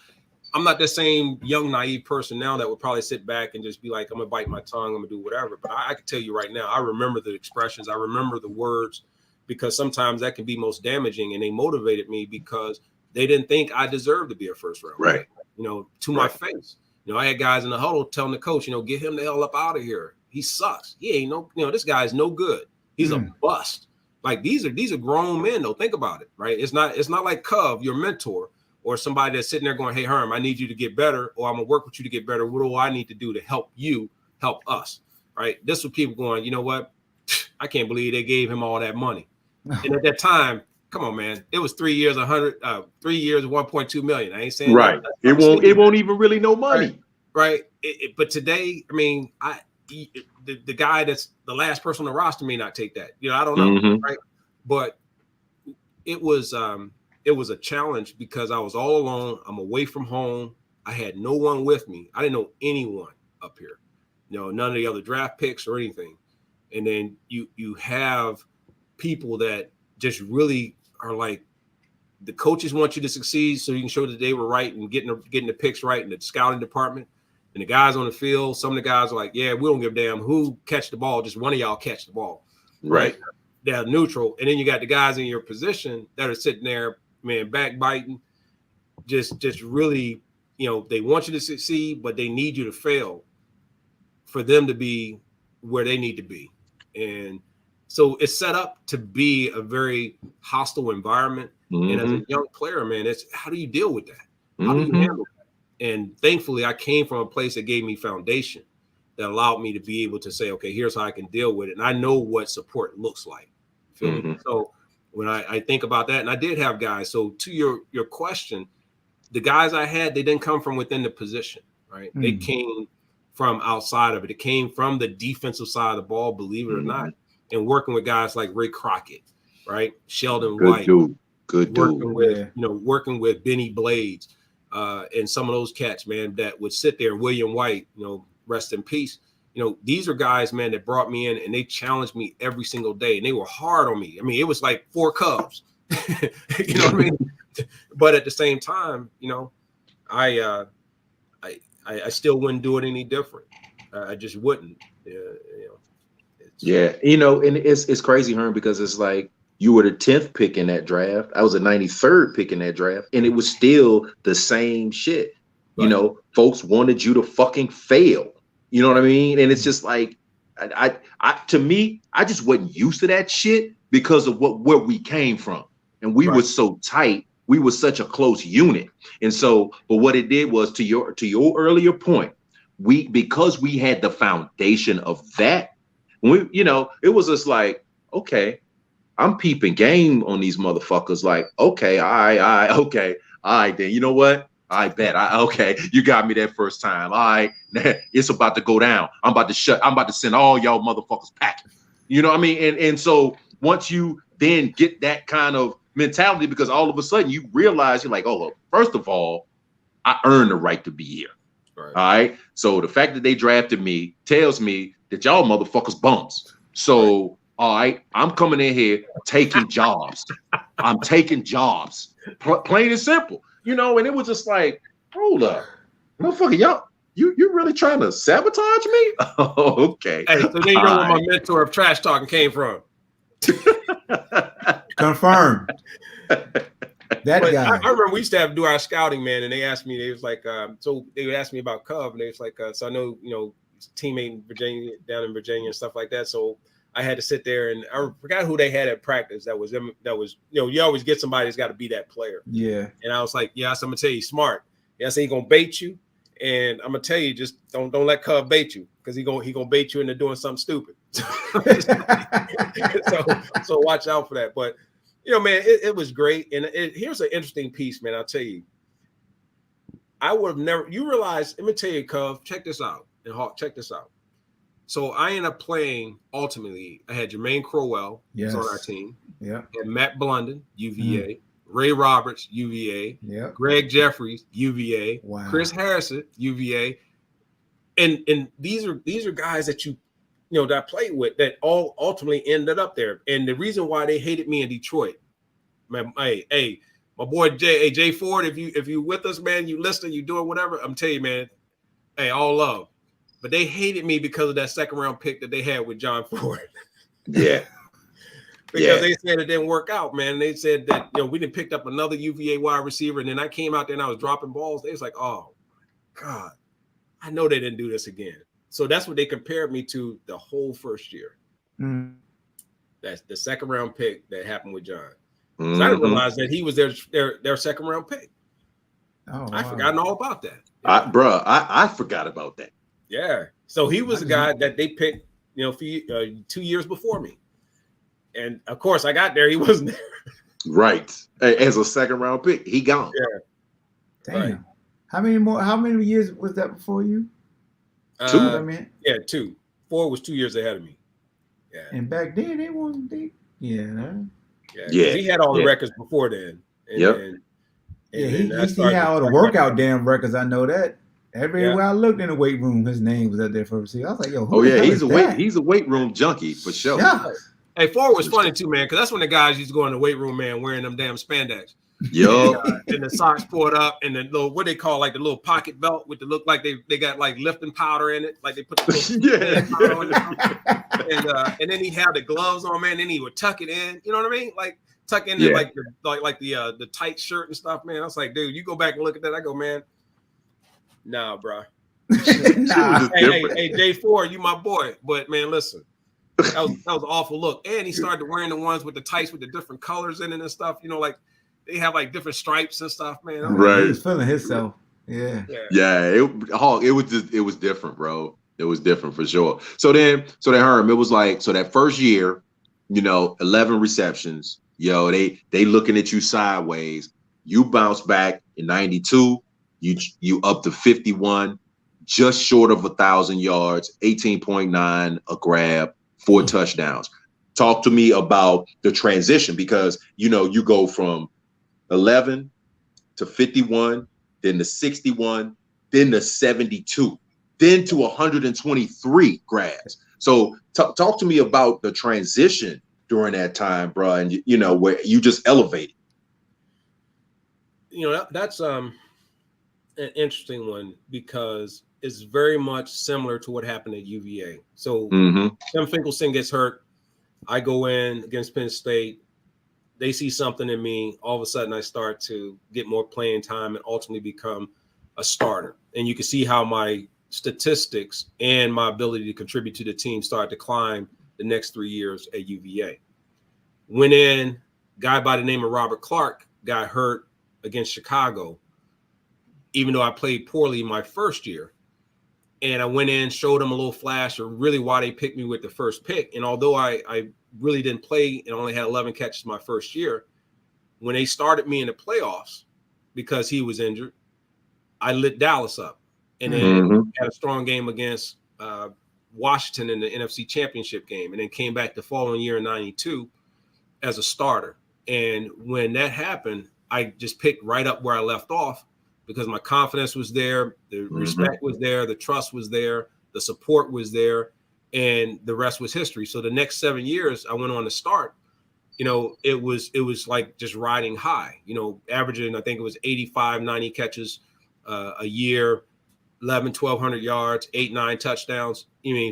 I'm not the same young, naive person now that would probably sit back and just be like, I'm going to bite my tongue. I'm going to do whatever. But I can tell you right now, I remember the expressions. I remember the words, because sometimes that can be most damaging. And they motivated me because they didn't think I deserved to be a first round. Right. To my face. I had guys in the huddle telling the coach, get him the hell up out of here. He sucks. He ain't this guy's no good. He's a bust. Like these are grown men though. Think about it, right? It's not like Cove, your mentor, or somebody that's sitting there going, hey, Herm, I need you to get better, or I'm gonna work with you to get better. What do I need to do to help you help us? Right? This was people going, you know what? I can't believe they gave him all that money. And at that time, come on, man, it was 3 years, 3 years, 1.2 million. I ain't saying right. It won't even really no money. Right. But today, I mean, the guy that's the last person on the roster may not take that. I don't know. Mm-hmm. Right. But it was a challenge because I was all alone. I'm away from home. I had no one with me. I didn't know anyone up here, none of the other draft picks or anything. And then you have people that just really are like, the coaches want you to succeed so you can show that they were right and getting the picks right in the scouting department. And the guys on the field, some of the guys are like, yeah, we don't give a damn who catch the ball. Just one of y'all catch the ball. Right. They're neutral. And then you got the guys in your position that are sitting there, man, backbiting, just really, they want you to succeed, but they need you to fail for them to be where they need to be. And so it's set up to be a very hostile environment. Mm-hmm. And as a young player, man, it's how do you deal with that? How do you handle that? And thankfully, I came from a place that gave me foundation that allowed me to be able to say, okay, here's how I can deal with it. And I know what support looks like. Feel me? So when I think about that, and I did have guys. So to your question, the guys I had, they didn't come from within the position, right? They came from outside of it. It came from the defensive side of the ball, believe it or not, and working with guys like Ray Crockett, right? Sheldon White. Good dude. Working with Benny Blades and some of those cats, man, that would sit there. William White, rest in peace. These are guys, man, that brought me in and they challenged me every single day. And they were hard on me. I mean, it was like 4 Cubs. You know what I mean? But at the same time, I still wouldn't do it any different. I just wouldn't. Yeah, and it's crazy, Herm, because it's like you were the 10th pick in that draft. I was the 93rd pick in that draft, and it was still the same shit. Right. Folks wanted you to fucking fail. You know what I mean? And it's just like, to me, I just wasn't used to that shit because of where we came from, and we were so tight. We were such a close unit, and so. But what it did was, to your earlier point, because we had the foundation of that. It was just like, okay, I'm peeping game on these motherfuckers. Like, okay, okay, all right, then. You know what? I bet. Okay, you got me that first time. All right, it's about to go down. I'm about to send all y'all motherfuckers packing. You know what I mean? And so once you then get that kind of mentality, because all of a sudden you realize you're like, oh, well, first of all, I earned the right to be here. Right. All right. So the fact that they drafted me tells me that y'all motherfuckers bums. So, all right, I'm coming in here taking jobs. I'm taking jobs. Plain and simple. And it was just like, hold up. Motherfucker, y'all, you really trying to sabotage me? Oh, okay. Hey, so then you know where my mentor of trash talking came from. Confirmed. That guy. I remember we used to have to do our scouting, man, and they asked me, they was like, so they would ask me about Cub, and they was like, so I know, teammate in Virginia, down in Virginia and stuff like that. So I had to sit there, and I forgot who they had at practice. That was you always get somebody that's got to be that player. Yeah. And I was like, yes, I'm gonna tell you, smart. Yes, he's gonna bait you, and I'm gonna tell you, just don't let Cub bait you, because he gonna bait you into doing something stupid. so watch out for that. But man, it was great. And here's an interesting piece, man. I'll tell you, I would have never. You realize? Let me tell you, Cub. Check this out, and Hawk. Check this out. So I ended up playing, ultimately, I had Jermaine Crowell was on our team. Yeah. And Matt Blunden, UVA. Ray Roberts, UVA. Yeah. Greg Jeffries, UVA. Wow. Chris Harrison, UVA. And these are guys that that I played with that all ultimately ended up there. And the reason why they hated me in Detroit, man, hey, my boy Jay Ford, if you with us, man, you listening, you doing whatever, I'm telling you, man, hey, all love. But they hated me because of that second round pick that they had with John Ford. Yeah. Because they said it didn't work out, man. They said that we didn't pick up another UVA wide receiver, and then I came out there and I was dropping balls. They was like, oh God, I know they didn't do this again. So that's what they compared me to the whole first year. That's the second round pick that happened with John. So I didn't realize that he was their second round pick. Oh, wow. I forgotten all about that. I forgot about that. Yeah. So he was the guy that they picked, 2 years before me. And of course I got there. He wasn't there. Right. As a second round pick, he gone. Yeah. Damn. Right. How many years was that before you? 2. I mean, 2. 4 was 2 years ahead of me. Yeah. And back then they wasn't. Yeah. He had all the records before then. And Yeah, And then I he had started all the workout damn records. I know that. Everywhere yeah. I looked in the weight room, his name was up there for receiver. I was like, yo, who Oh the yeah, hell is that? he's a weight room junkie for sure. Shucks. Hey, Ford was funny too, man, because that's when the guys used to go in the weight room, man, wearing them damn spandex. Yo, And the socks poured up, and the little what they call like the little pocket belt with the look like they got like lifting powder in it, like they put the powder on it. And then he'd have the gloves on, man. Then he would tuck it in. You know what I mean? Like tuck in like the tight shirt and stuff, man. I was like, dude, you go back and look at that. I go, man, nah, bro. Nah. Hey, J4, you my boy, but man, listen. That was an awful look. And he started wearing the ones with the tights with the different colors in it and stuff. You know, like they have like different stripes and stuff, man. Right. He was feeling himself. Yeah. Hawk, it was different, bro. It was different for sure. So then Herm, it was like, so that first year, 11 receptions, they looking at you sideways. You bounce back in 92, you up to 51, just short of 1,000 yards, 18.9 a grab, 4 touchdowns. Talk to me about the transition, because you go from 11 to 51, then to 61, then to 72, then to 123 grabs. So talk to me about the transition during that time, bro, and where you just elevated. That's an interesting one, because it's very much similar to what happened at UVA. So Tim Finkelstein gets hurt. I go in against Penn State. They see something in me. All of a sudden, I start to get more playing time and ultimately become a starter. And you can see how my statistics and my ability to contribute to the team started to climb the next 3 years at UVA. Went in, guy by the name of Robert Clark got hurt against Chicago, even though I played poorly my first year. And I went in, showed them a little flash of really why they picked me with the first pick. And although I really didn't play and only had 11 catches my first year, when they started me in the playoffs because he was injured, I lit Dallas up. And then had a strong game against Washington in the NFC Championship game, and then came back the following year in 92 as a starter. And when that happened, I just picked right up where I left off, because my confidence was there, the respect was there, the trust was there, the support was there, and the rest was history. So the next 7 years I went on to start, it was like just riding high, averaging, I think it was 85, 90 catches a year, 1,200 yards, 8, 9 touchdowns.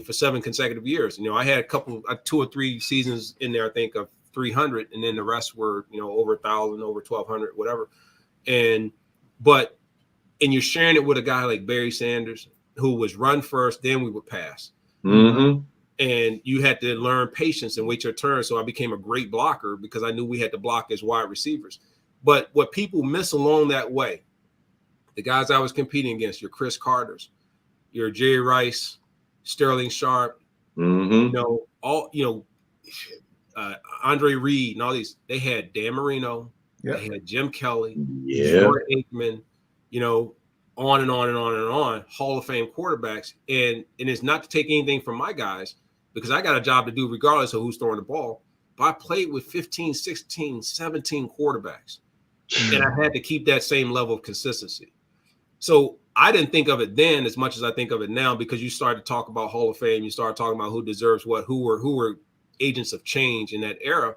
For 7 consecutive years. I had 2 or 3 seasons in there, I think, of 300, and then the rest were, over 1,000, over 1,200, whatever. And you're sharing it with a guy like Barry Sanders, who was run first, then we would pass. And you had to learn patience and wait your turn. So I became a great blocker because I knew we had to block as wide receivers. But what people miss along that way, the guys I was competing against, your Chris Carters, your Jerry Rice, Sterling Sharp, Andre Reed and all these, they had Dan Marino, they had Jim Kelly, Troy Aikman, on and on and on and on, Hall of Fame quarterbacks. And it's not to take anything from my guys, because I got a job to do regardless of who's throwing the ball. But I played with 15, 16, 17 quarterbacks. And I had to keep that same level of consistency. So I didn't think of it then as much as I think of it now, because you start to talk about Hall of Fame, you start talking about who deserves what, who were agents of change in that era.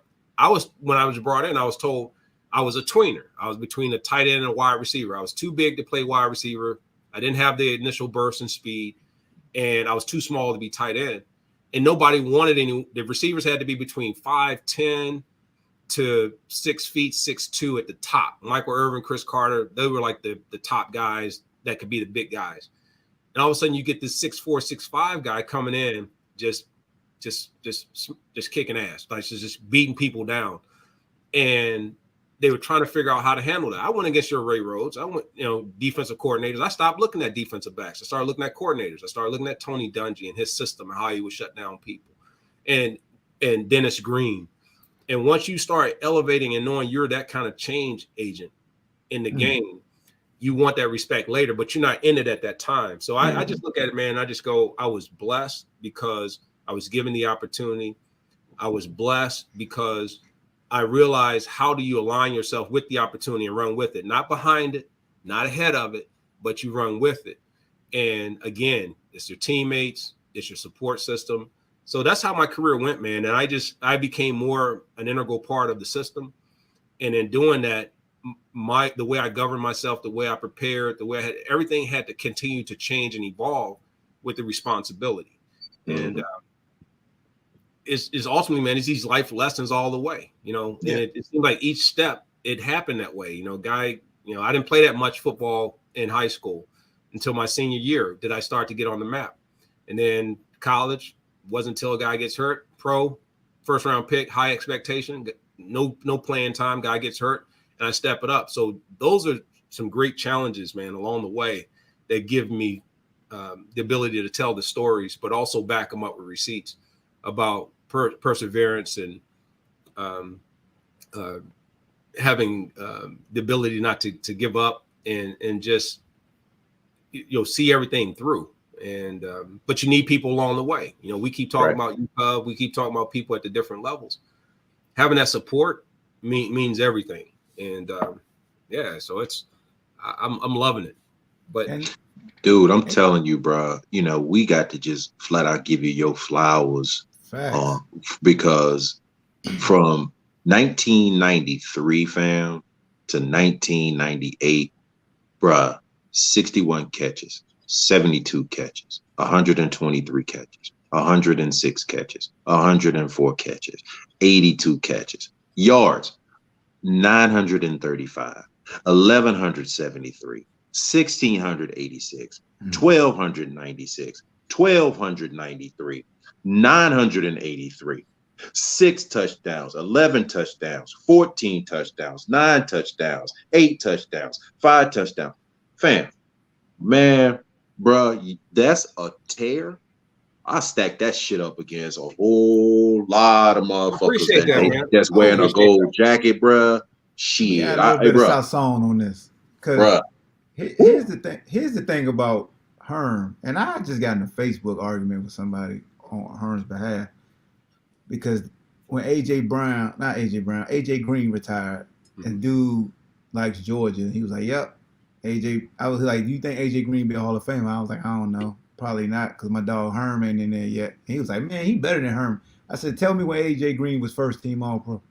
When I was brought in, I was told I was a tweener. I was between a tight end and a wide receiver. I was too big to play wide receiver. I didn't have the initial burst and speed, and I was too small to be tight end. And nobody wanted the receivers had to be between 5'10" to 6 feet, 6'2" at the top. Michael Irvin, Chris Carter, they were like the top guys that could be the big guys. And all of a sudden you get this 6'4", 6'5" guy coming in, just kicking ass, like just beating people down. And they were trying to figure out how to handle that. I went against your Ray Rhodes. I went, defensive coordinators. I stopped looking at defensive backs. I started looking at coordinators. I started looking at Tony Dungy and his system and how he would shut down people, and Dennis Green. And once you start elevating and knowing you're that kind of change agent in the game, you want that respect later, but you're not in it at that time. So I just look at it, man. I just go, I was blessed because I was given the opportunity. I was blessed because I realized, how do you align yourself with the opportunity and run with it? Not behind it, not ahead of it, but you run with it. And again, it's your teammates, it's your support system. So that's how my career went, man. And I became more an integral part of the system. And in doing that, the way I governed myself, the way I prepared, the way I had, everything had to continue to change and evolve with the responsibility. And is ultimately, man, it's these life lessons all the way, you know. And it seemed like each step it happened that way. You know, I didn't play that much football in high school until my senior year did I start to get on the map. And then college wasn't until a guy gets hurt, pro, first round pick, high expectation, no playing time, guy gets hurt, and I step it up. So those are some great challenges, man, along the way that give me the ability to tell the stories, but also back them up with receipts about perseverance and having the ability not to give up and just see everything through. And but you need people along the way. You know, we keep talking about TCov, we keep talking about people at the different levels. Having that support means everything. And so I'm loving it. But dude, I'm telling you, bro, you know, we got to just flat out give you your flowers. Because from 1993, fam, to 1998, bruh, 61 catches, 72 catches, 123 catches, 106 catches, 104 catches, 82 catches, yards, 935, 1,173, 1,686, 1,296, 1,293, 983, 6 touchdowns, 11 touchdowns, 14 touchdowns, 9 touchdowns, 8 touchdowns, 5 touchdowns. Fam, man, bro, that's a tear. I stacked that shit up against a whole lot of motherfuckers that's wearing a gold jacket, bro. Shit, a little bit of South Zone on this. Cause here's the thing about Herm, and I just got in a Facebook argument with somebody on Herm's behalf because when AJ Green retired, and dude likes Georgia, he was like, "Yep, AJ." I was like, "Do you think AJ Green be a Hall of Famer?" I was like, "I don't know, probably not, because my dog Herm ain't in there yet." He was like, "Man, he better than Herm." I said, "Tell me when AJ Green was first team All Pro."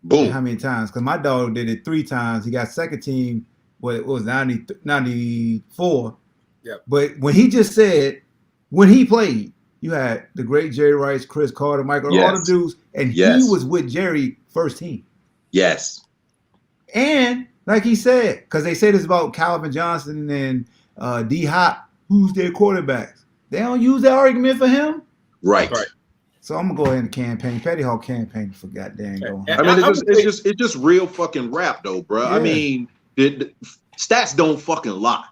Boom. And how many times? Because my dog did it 3 times. He got second team. It was 94. Yeah. But when he just said, when he played, you had the great Jerry Rice, Chris Carter, Michael, all the dudes, and he was with Jerry first team. Yes. And like he said, because they say this about Calvin Johnson and D Hop, who's their quarterbacks. They don't use that argument for him. Right. So I'm gonna go ahead and campaign, Petty Hawk campaign for goddamn going. I mean, it's just real fucking rap though, bro. Yeah. I mean, the stats don't fucking lie.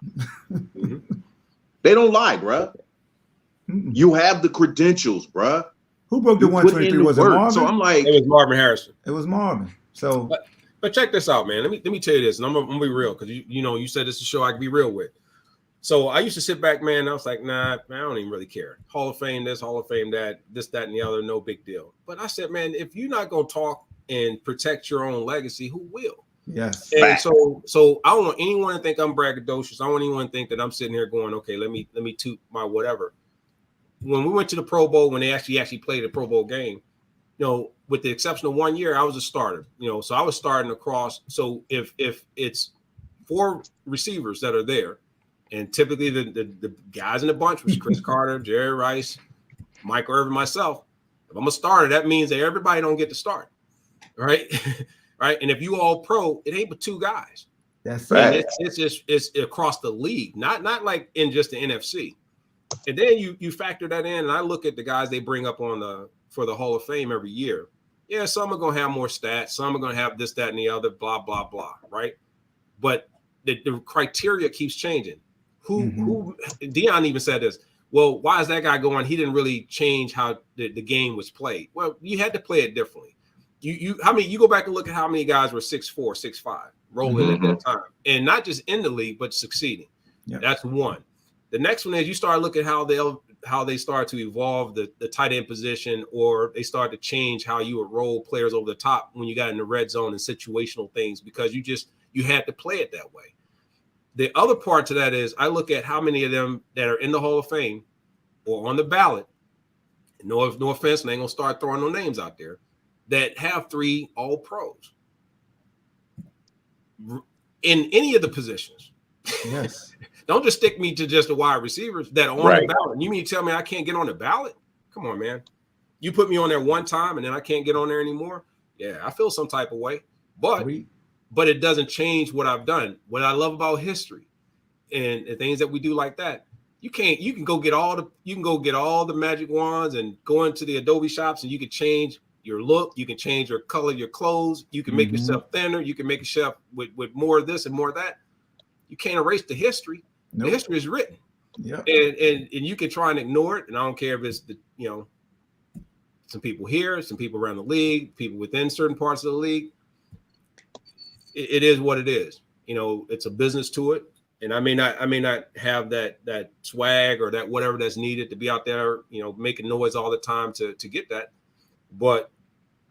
They don't lie, bro. You have the credentials, bro. Who broke the 123? Was it Marvin? So I'm like, it was Marvin Harrison. It was Marvin. So, but check this out, man. Let me tell you this, and I'm gonna be real, because you said this is a show I can be real with. So I used to sit back, man. And I was like, nah, man, I don't even really care. Hall of Fame this, Hall of Fame that, this, that, and the other, no big deal. But I said, man, if you're not gonna talk and protect your own legacy, who will? Yes. And so I don't want anyone to think I'm braggadocious. I don't want anyone to think that I'm sitting here going, okay, let me toot my whatever. When we went to the Pro Bowl, when they actually played a Pro Bowl game, with the exception of 1 year, I was a starter. So I was starting across. So if it's 4 receivers that are there, and typically the guys in the bunch was Chris Carter, Jerry Rice, Michael Irvin, myself. If I'm a starter, that means that everybody don't get to start, right? Right. And if you all pro, it ain't but 2 guys. That's right. It's across the league, not like in just the NFC. And then you factor that in, and I look at the guys they bring up for the Hall of Fame every year. Yeah, some are gonna have more stats, some are gonna have this, that, and the other, blah, blah, blah, right? But the criteria keeps changing. Who Dion even said this. Well, why is that guy going? He didn't really change how the game was played. Well, you had to play it differently. You go back and look at how many guys were 6'4", 6'5", rolling at that time, and not just in the league, but succeeding. Yeah. That's one. The next one is you start looking how how they started to evolve the tight end position, or they started to change how you would roll players over the top when you got in the red zone and situational things, because you had to play it that way. The other part to that is I look at how many of them that are in the Hall of Fame or on the ballot. No offense, and I ain't gonna start throwing no names out there, that have 3 All-Pros in any of the positions. Yes. Don't just stick me to just the wide receivers that are on Right. the ballot. You mean to tell me I can't get on the ballot? Come on, man. You put me on there one time and then I can't get on there anymore. Yeah, I feel some type of way, but it doesn't change what I've done. What I love about history and the things that we do like that, you can go get all the magic wands and go into the Adobe shops and you can change your look, you can change your color, your clothes, you can make yourself thinner, you can make yourself with more of this and more of that. You can't erase the history. Nope. The history is written. Yeah. And you can try and ignore it. And I don't care if it's some people here, some people around the league, people within certain parts of the league. It is what it is. It's a business to it. And I may not have that swag or that whatever that's needed to be out there, making noise all the time to get that. But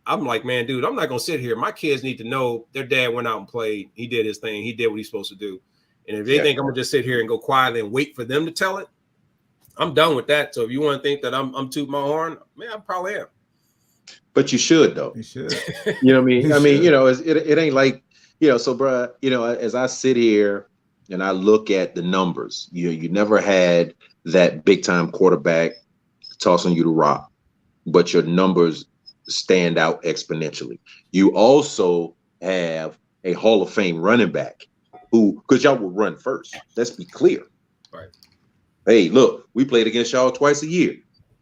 I'm like, man, dude, I'm not gonna sit here. My kids need to know their dad went out and played. He did his thing. He did what he's supposed to do. And if they think I'm gonna just sit here and go quietly and wait for them to tell it, I'm done with that. So if you want to think that I'm tooting my horn, man, I probably am. But you should, though. You should. You know what I mean? I mean, it ain't like, so, bro, as I sit here and I look at the numbers, you never had that big time quarterback tossing you the rock, but your numbers stand out exponentially. You also have a Hall of Fame running back who, because y'all will run first. Let's be clear. Right. Hey, look, we played against y'all twice a year.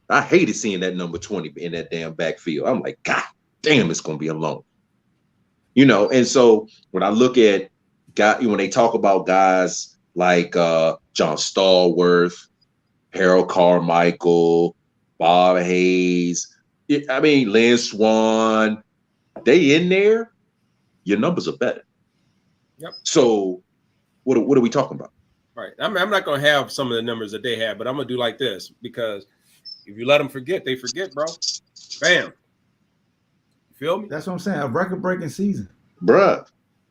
I hated seeing that number 20 in that damn backfield. I'm like, God damn, it's going to be alone. And so when I look at when they talk about guys like John Stallworth, Harold Carmichael, Bob Hayes, Lynn Swan, they in there, your numbers are better. Yep. So what are we talking about? Right. I'm not going to have some of the numbers that they have, but I'm going to do like this, because if you let them forget, they forget, bro. Bam. You feel me? That's what I'm saying. A record-breaking season. Bruh.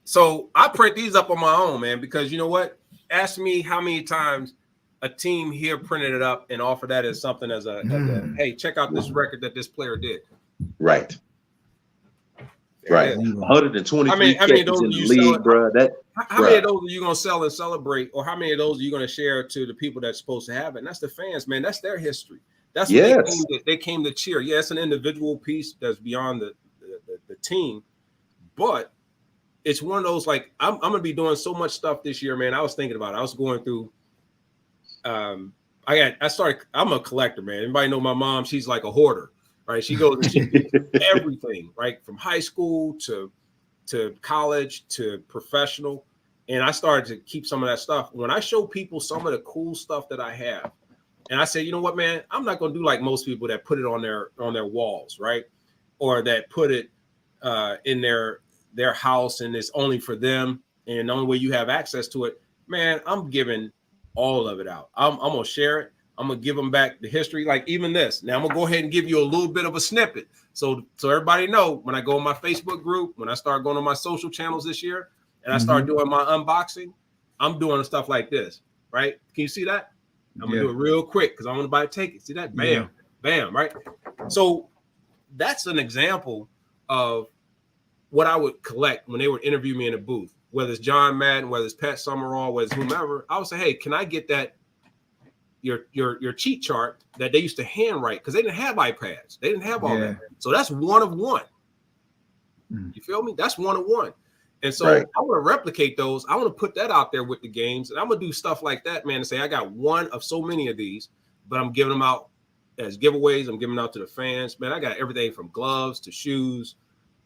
So I print these up on my own, man, because you know what? Ask me how many times a team here printed it up and offered that as something as a hey, check out this record that this player did. Right. Right. 123 how many of those in the league, bro. How many of those are you going to sell and celebrate, or how many of those are you going to share to the people that's supposed to have it? And that's the fans, man. That's their history. That's what they came to cheer. Yeah, it's an individual piece that's beyond the team, but it's one of those, like, I'm going to be doing so much stuff this year, man. I was thinking about it. I was going through, I'm a collector, man. Everybody know my mom. She's like a hoarder, right? She goes and she gets everything, right? From high school to college to professional. And I started to keep some of that stuff. When I show people some of the cool stuff that I have, and I say, you know what, man, I'm not going to do like most people that put it on their walls, right? Or that put it in their house and it's only for them. And the only way you have access to it, man, I'm giving all of it out. I'm going to share it. I'm going to give them back the history. Like even this. Now I'm going to go ahead and give you a little bit of a snippet. So everybody know, when I go in my Facebook group, when I start going on my social channels this year and I start doing my unboxing, I'm doing stuff like this, right? Can you see that? I'm going to do it real quick because I want to buy a ticket. See that? Bam, bam, right? So that's an example of what I would collect when they would interview me in a booth, whether it's John Madden, whether it's Pat Summerall, whether it's whomever. I would say, hey, can I get that, your cheat chart that they used to handwrite, because they didn't have iPads. They didn't have all that. So that's one of one. You feel me? That's one of one. And so I want to replicate those. I want to put that out there with the games. And I'm going to do stuff like that, man, and say I got one of so many of these, but I'm giving them out as giveaways. I'm giving them out to the fans. Man, I got everything from gloves to shoes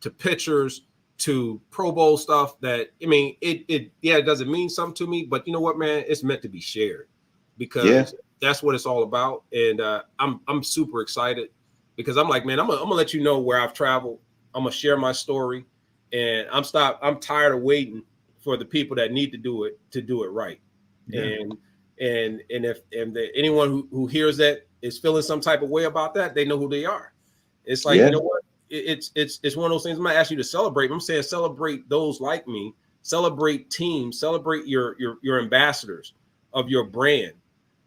to pictures to Pro Bowl stuff that, it doesn't mean something to me, but you know what, man, it's meant to be shared because that's what it's all about. And I'm super excited because I'm like, man, I'm gonna let you know where I've traveled. I'm gonna share my story, and I'm tired of waiting for the people that need to do it right. anyone who hears that is feeling some type of way about that, they know who they are. It's like, Yeah. you know what? It's one of those things. I'm not asking you to celebrate. I'm saying celebrate those like me, celebrate teams, celebrate your ambassadors of your brand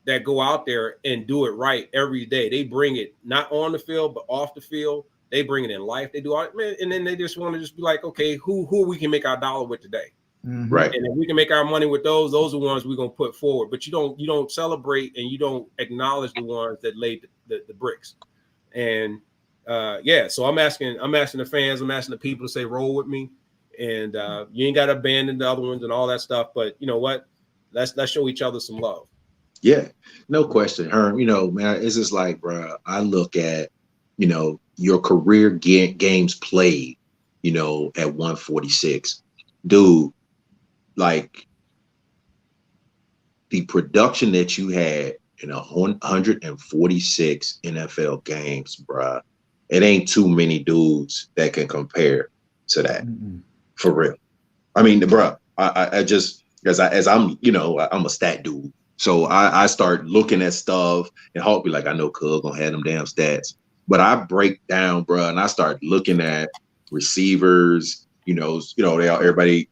that go out there and do it right every day. They bring it not on the field, but off the field. They bring it in life. They do all, man, and then they just want to just be like, okay, who we can make our dollar with today? Mm-hmm. Right. And if we can make our money with those are the ones we're gonna put forward. But you don't celebrate and you don't acknowledge the ones that laid the bricks. And so I'm asking the fans, I'm asking the people to say roll with me. And you ain't gotta abandon the other ones and all that stuff. But you know what? Let's show each other some love. Yeah, no question, Herm. You know, man, it's just like, bro, I look at, you know, your career games played, you know, at 146. Dude, like the production that you had in 146 NFL games, bro, it ain't too many dudes that can compare to that. For real. I mean, bro, I just, as I'm, you know, I'm a stat dude. So I start looking at stuff and Hawk be like, I know Cug gonna have them damn stats. But I break down, bro, and I start looking at receivers, everybody,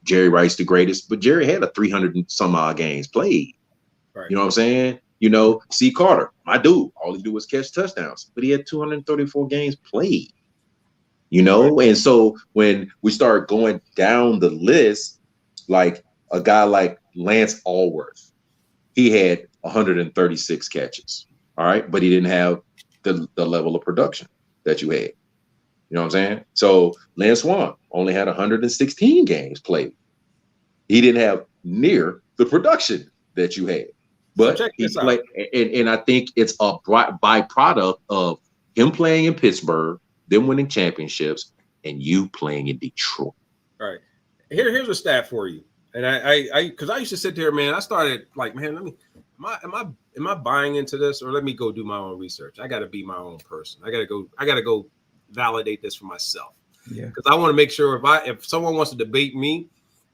Jerry Rice the greatest, but Jerry had a 300 and some odd games played. Right. You know what I'm saying? You know, C. Carter, my dude, all he do was catch touchdowns, but he had 234 games played. You know, right. And so when we start going down the list, like a guy like Lance Allworth, he had 136 catches. All right. But he didn't have the level of production that you had. You know what I'm saying? So Lance Swan only had 116 games played. He didn't have near the production that you had. But so he played, and I think it's a byproduct of him playing in Pittsburgh, them winning championships, and you playing in Detroit. All right. Here's a stat for you. And I because I used to sit there, man. I started like, man, am I buying into this, or let me go do my own research? I got to be my own person. I got to go validate this for myself. Yeah. Because I want to make sure if someone wants to debate me,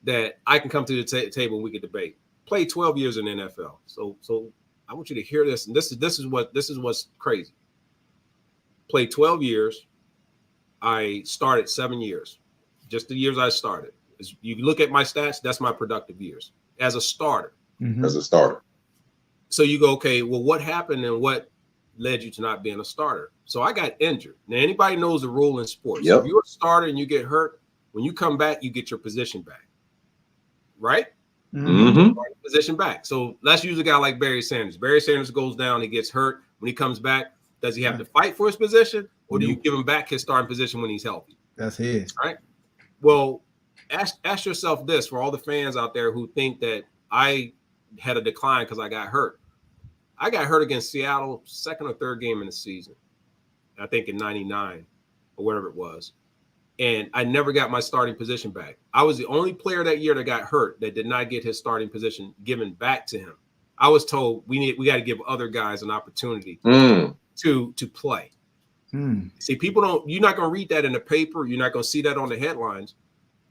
that I can come to the table and we can debate. Played 12 years in the NFL, so I want you to hear this, and this is what's crazy. Played 12 years. I started 7 years, just the years I started. As you look at my stats, that's my productive years as a starter. Mm-hmm. As a starter. So you go, okay, well, what happened and what led you to not being a starter? So I got injured. Now, anybody knows the rule in sports. Yep. So if you're a starter and you get hurt, when you come back, you get your position back. Right? Mm-hmm. Position back. So let's use a guy like Barry Sanders. Barry Sanders goes down, he gets hurt. When he comes back, does he have to fight for his position, or do you give him back his starting position when he's healthy? That's his. Right? Well, ask yourself this for all the fans out there who think that I had a decline because I got hurt. I got hurt against Seattle, second or third game in the season. I think in 99 or whatever it was. And I never got my starting position back. I was the only player that year that got hurt that did not get his starting position given back to him. I was told we got to give other guys an opportunity to play. See, you're not going to read that in the paper. You're not going to see that on the headlines.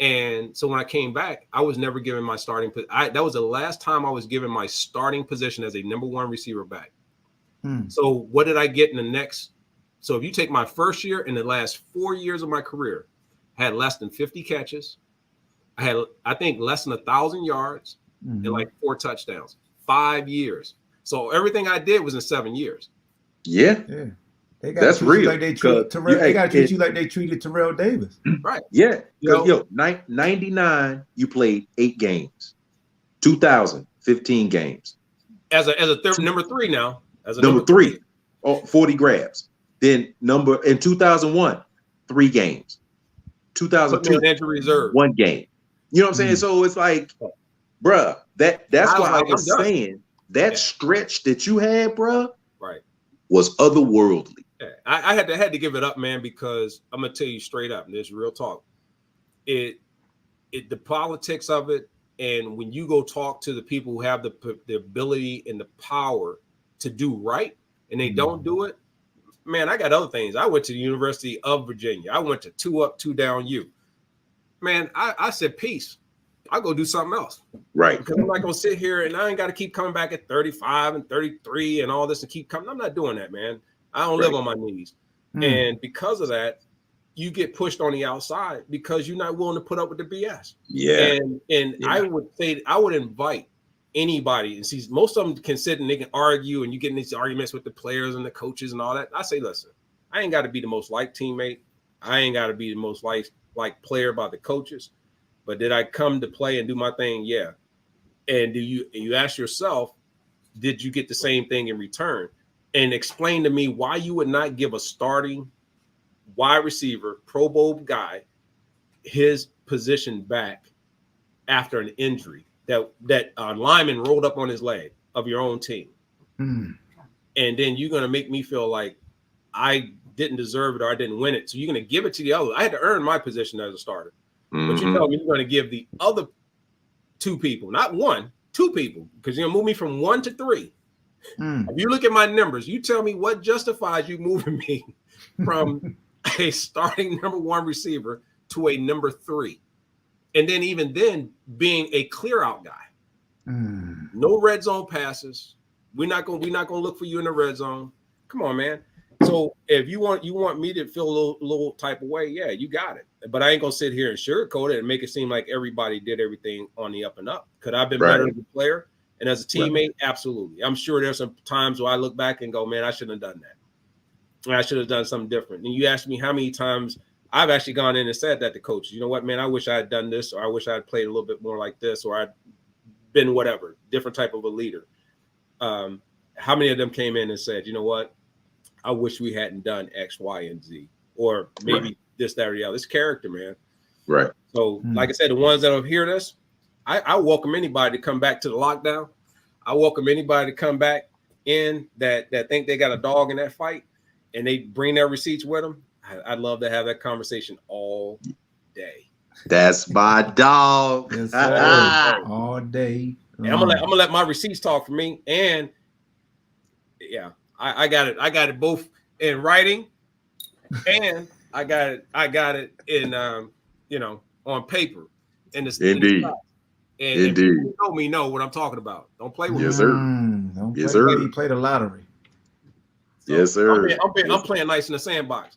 And so when I came back, I was never given my starting. That was the last time I was given my starting position as a number one receiver back. So what did I get in the next? So if you take my first year and the last 4 years of my career, I had less than 50 catches. I had, I think, less than 1,000 yards and like 4 touchdowns. 5 years. So everything I did was in 7 years. Yeah. That's real. Like they treat Terrell, they got to treat you like they treated Terrell Davis. Right. Yeah. Because 99, you played 8 games. 2000, 15 games. As a number 3 now. As a number 3. 40 grabs. Then in 2001, 3 games. 2002, injury reserve. 1 game. You know what I'm saying? So it's like, bruh, that's why I was saying that stretch that you had, bruh, right, was otherworldly. Yeah. I had to give it up, man, because I'm gonna tell you straight up, and this is real talk. The politics of it, and when you go talk to the people who have the ability and the power to do right, and they don't do it. Man, I got other things. I went to the University of Virginia. I went to 2 up, 2 down U. Man, I said peace. I'll go do something else. Right. Because I'm not gonna sit here and I ain't got to keep coming back at 35 and 33 and all this and keep coming. I'm not doing that, man. I don't live on my knees. And because of that, you get pushed on the outside because you're not willing to put up with the BS. Yeah. And I would say, I would invite anybody, and see, most of them can sit and they can argue, and you get in these arguments with the players and the coaches and all that. I say, listen, I ain't got to be the most liked teammate. I ain't got to be the most liked player by the coaches. But did I come to play and do my thing? Yeah. And you ask yourself, did you get the same thing in return? And explain to me why you would not give a starting wide receiver, Pro Bowl guy, his position back after an injury that lineman rolled up on his leg of your own team. And then you're going to make me feel like I didn't deserve it or I didn't win it. So you're going to give it to the other. I had to earn my position as a starter. But you tell me you're going to give the other two people, not one, two people, because you're going to move me from 1 to 3. If you look at my numbers, you tell me what justifies you moving me from a starting number 1 receiver to a number 3. And then even then being a clear out guy. No red zone passes. We're not going to look for you in the red zone. Come on, man. So if you want me to feel a little type of way, yeah, you got it. But I ain't gonna sit here and sugarcoat it and make it seem like everybody did everything on the up and up. Could I have been better as a player and as a teammate? Absolutely. I'm sure there's some times where I look back and go, man, I shouldn't have done that. I should have done something different. And you asked me how many times I've actually gone in and said that to coaches. You know what, man, I wish I had done this, or I wish I had played a little bit more like this, or I'd been whatever, different type of a leader. How many of them came in and said, you know what? I wish we hadn't done X, Y, and Z, or maybe this, that, or the other. It's character, man. Right. So, like I said, the ones that have heard this, I welcome anybody to come back to the lockdown. I welcome anybody to come back in that think they got a dog in that fight, and they bring their receipts with them. I'd love to have that conversation all day. That's my dog. Yes, all day. And I'm gonna let my receipts talk for me. And yeah. I got it both in writing, and I got it in on paper. Indeed. And if you know me, know what I'm talking about. Don't play with me. Yes, sir. Don't yes, play sir. He played the lottery. So yes, sir. I'm playing nice in the sandbox.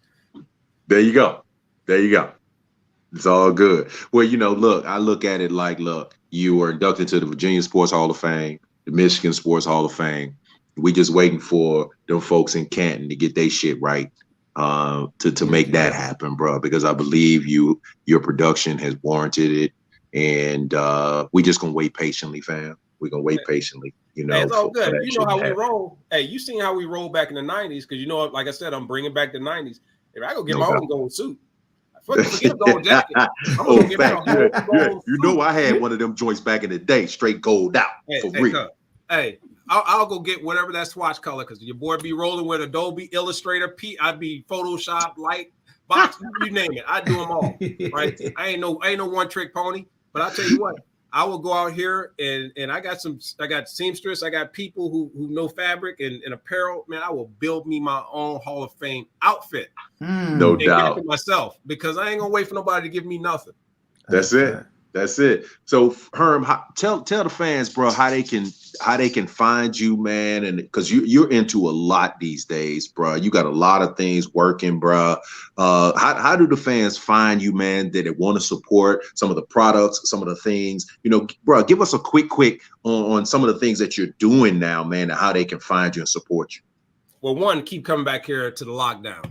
There you go. It's all good. Well, look, I look at it like, look, you were inducted to the Virginia Sports Hall of Fame, the Michigan Sports Hall of Fame. We just waiting for them folks in Canton to get their shit right to make that happen, bro. Because I believe your production has warranted it, and we just gonna wait patiently, fam. We're gonna wait patiently. Hey, it's all good. You know how we roll. Hey, you seen how we roll back in the '90s? Because like I said, I'm bringing back the '90s. If I go get my own gold suit, forget a gold jacket. I'm gonna get my whole gold suit. You know, I had one of them joints back in the day, straight gold out for real. Hey, I'll go get whatever that swatch color, because your boy be rolling with Adobe Illustrator, I'd be Photoshop, Light, Box, you name it. I do them all, right? I ain't no one trick pony, but I'll tell you what, I will go out here and I got seamstress, I got people who know fabric and apparel. Man, I will build me my own Hall of Fame outfit. No doubt. Give it to myself, because I ain't gonna wait for nobody to give me nothing. That's it. So Herm, tell the fans, bro, how they can find you, man, and because you're into a lot these days, bro. You got a lot of things working, bro. How do the fans find you, man, that they want to support some of the products, some of the things, bro? Give us a quick on some of the things that you're doing now, man, and how they can find you and support you. Well, one, keep coming back here to the lockdown.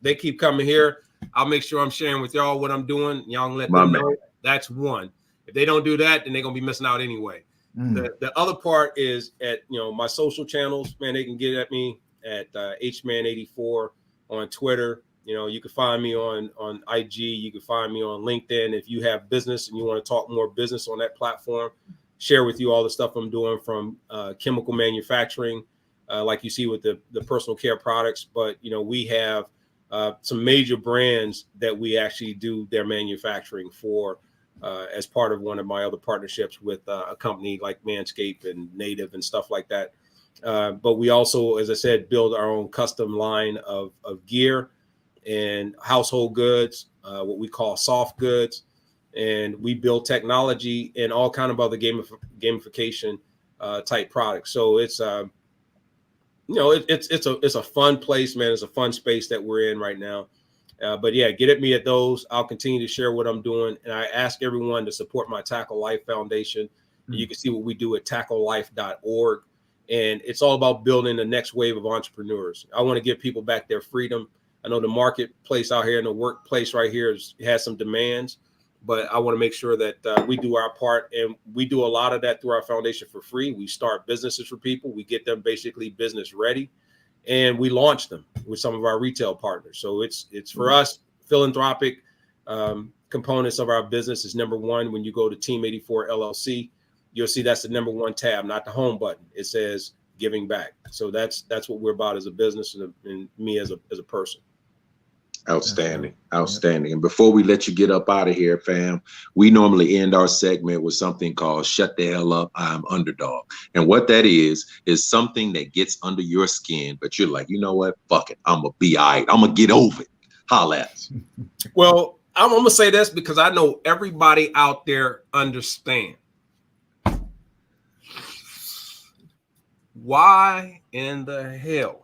They keep coming here. I'll make sure I'm sharing with y'all what I'm doing. Y'all can let them know. That's one. If they don't do that, then they're gonna be missing out anyway. The other part is at my social channels, man. They can get at me at HMan84 on Twitter. You can find me on IG. You can find me on LinkedIn. If you have business and you want to talk more business on that platform, share with you all the stuff I'm doing from chemical manufacturing, like you see with the personal care products. But we have some major brands that we actually do their manufacturing for. As part of one of my other partnerships with a company like Manscaped and Native and stuff like that. But we also, as I said, build our own custom line of gear and household goods, what we call soft goods. and we build technology and all kind of other gamification type products. So it's it's a fun place, man. It's a fun space that we're in right now. But yeah, get at me at those. I'll continue to share what I'm doing. And I ask everyone to support my Tackle Life Foundation. Mm-hmm. You can see what we do at tacklelife.org. And it's all about building the next wave of entrepreneurs. I want to give people back their freedom. I know the marketplace out here and the workplace right here has some demands, but I want to make sure that we do our part. And we do a lot of that through our foundation for free. We start businesses for people. We get them basically business ready. And we launched them with some of our retail partners. So it's for us, philanthropic components of our business is number one. When you go to Team 84 LLC, you'll see that's the number one tab, not the home button. It says giving back. So that's what we're about as a business and me as a person. Outstanding. And before we let you get up out of here, fam, we normally end our segment with something called Shut the Hell Up, I'm Underdog. And what that is something that gets under your skin, but you're like, you know what? Fuck it. I'm going to be all right. I'm going to get over it. Holla at us. Well, I'm going to say this because I know everybody out there understand. Why in the hell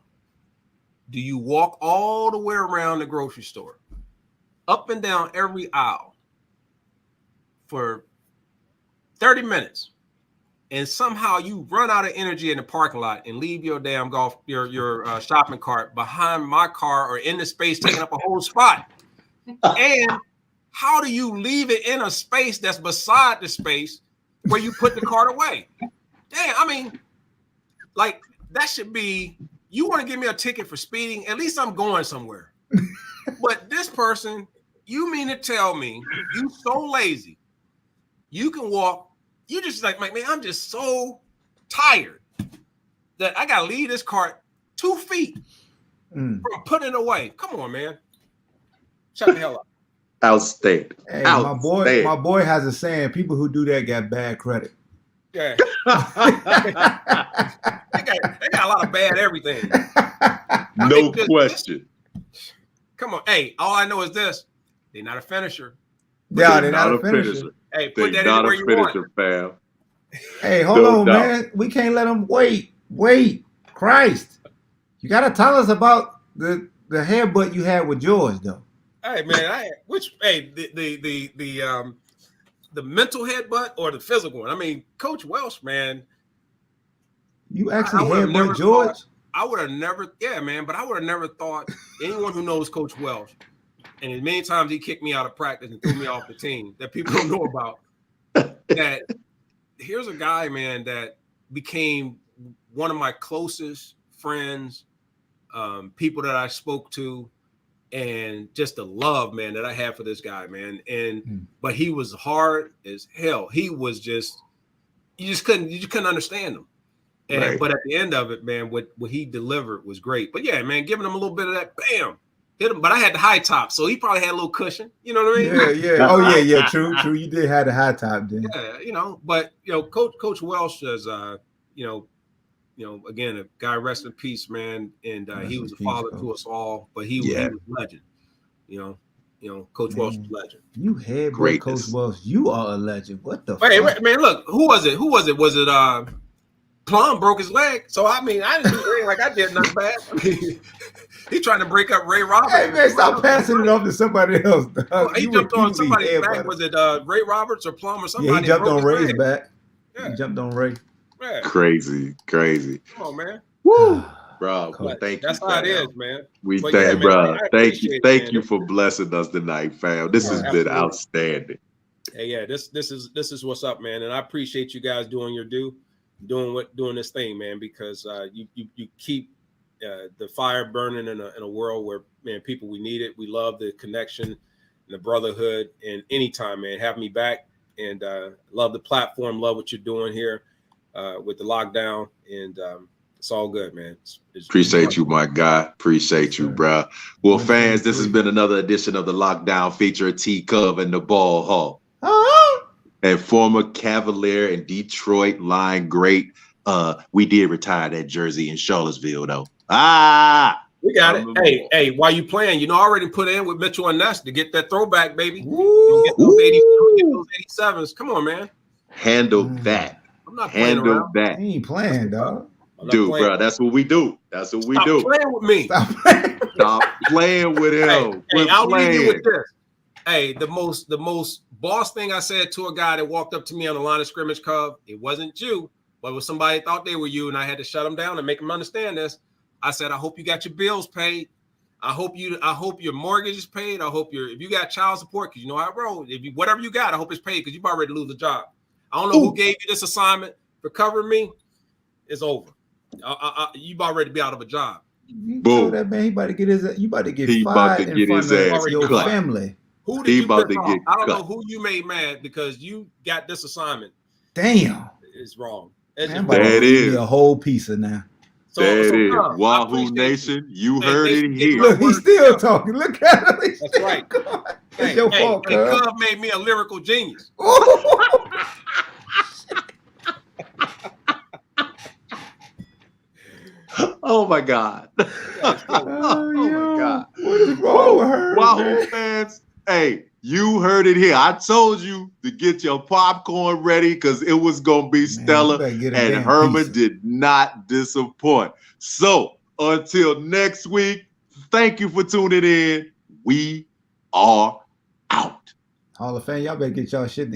do you walk all the way around the grocery store, up and down every aisle for 30 minutes, and somehow you run out of energy in the parking lot and leave your damn your shopping cart behind my car or in the space taking up a whole spot? And how do you leave it in a space that's beside the space where you put the cart away? Damn, I mean, like that should be. You want to give me a ticket for speeding? At least I'm going somewhere. But this person, you mean to tell me you so lazy, you can walk, you just like, man, I'm just so tired that I got to leave this cart 2 feet from putting it away. Come on, man. Shut the hell up. Outstanding. Hey, my boy has a saying, people who do that got bad credit. Yeah. they got a lot of bad everything. No question. Come on. Hey, all I know is this. They're not a finisher. Yeah, they're not a finisher. Hey, put that anywhere you want. Fam. Hey, hold on, man. We can't let them wait. Christ. You got to tell us about the headbutt you had with George, though. Hey, man. The mental headbutt or the physical one? I mean, Coach Welsh, man. You actually headbutt George? I would have never, yeah, man, but I would have never thought anyone who knows Coach Welsh, and as many times he kicked me out of practice and threw me off the team that people don't know about, that here's a guy, man, that became one of my closest friends, people that I spoke to, and just the love, man, that I had for this guy, man. And but he was hard as hell. He was just you couldn't understand him. And right. But at the end of it, man, what he delivered was great. But yeah, man, giving him a little bit of that, bam, hit him. But I had the high top, so he probably had a little cushion. You know what I mean? Yeah. Oh yeah. True. You did have the high top, then. Yeah, but Coach Welsh is, again, a guy, rest in peace, man. And he was a father to us all. But he was a legend. Coach Welsh was a legend. You had great Coach Welsh. You are a legend. What the? Wait, man, look, who was it? Was it Plum broke his leg? So I mean, I didn't do anything like I did nothing bad. I mean, he trying to break up Ray Roberts. Hey man, stop passing it off to somebody else. Well, he jumped on somebody's back. Was it Ray Roberts or Plum or somebody? Yeah, he jumped on Ray's back. Yeah. He jumped on Ray. Yeah. Crazy. Come on, man. Woo. Bro, thank you. That's how it is, man. Thank you for blessing us tonight, fam. This has been outstanding. Hey, yeah, this is what's up, man. And I appreciate you guys doing this thing, man, because you keep the fire burning in a world where, man, people, we need it. We love the connection and the brotherhood. And anytime, man, have me back. And love the platform, love what you're doing here with the lockdown. And it's all good, man. Appreciate you, my guy. Appreciate you, bro. Well, fans, this has been another edition of the Lockdown feature, TCov and The BallHawk. And former Cavalier and Detroit line great. We did retire that jersey in Charlottesville, though. We got it. Hey, while you playing, already put in with Mitchell and Ness to get that throwback, baby. Get those 80 those 87s. Come on, man. Handle that. I'm not playing around. That. He ain't playing, dog. Dude, bro, that's what we do. That's what we do. Stop playing with me. Stop playing with him. Hey, I'll leave you with this. Hey, the most boss thing I said to a guy that walked up to me on the line of scrimmage, Cub, it wasn't you, but it was somebody that thought they were you, and I had to shut them down and make them understand this. I said, I hope you got your bills paid. I hope your mortgage is paid. I hope if you got child support, because you know how I roll. Whatever you got, I hope it's paid because you've already lose the job. I don't know who gave you this assignment for covering me. It's over. You've already be out of a job. You told that man he about to get fired in front of your family. Who did you pick off? I don't know who you made mad because you got this assignment. Damn. It's wrong. That is a whole piece of now. That is Wahoo Nation. You heard it here. Look, he's still talking. Look at him. That's right. It's your fault, Cub made me a lyrical genius. Oh my God. Oh my God. What is wrong with her? Wahoo fans, hey, you heard it here. I told you to get your popcorn ready because it was going to be stellar. And Herman did not disappoint. So until next week, thank you for tuning in. We are out. Hall of Fame, y'all better get y'all shit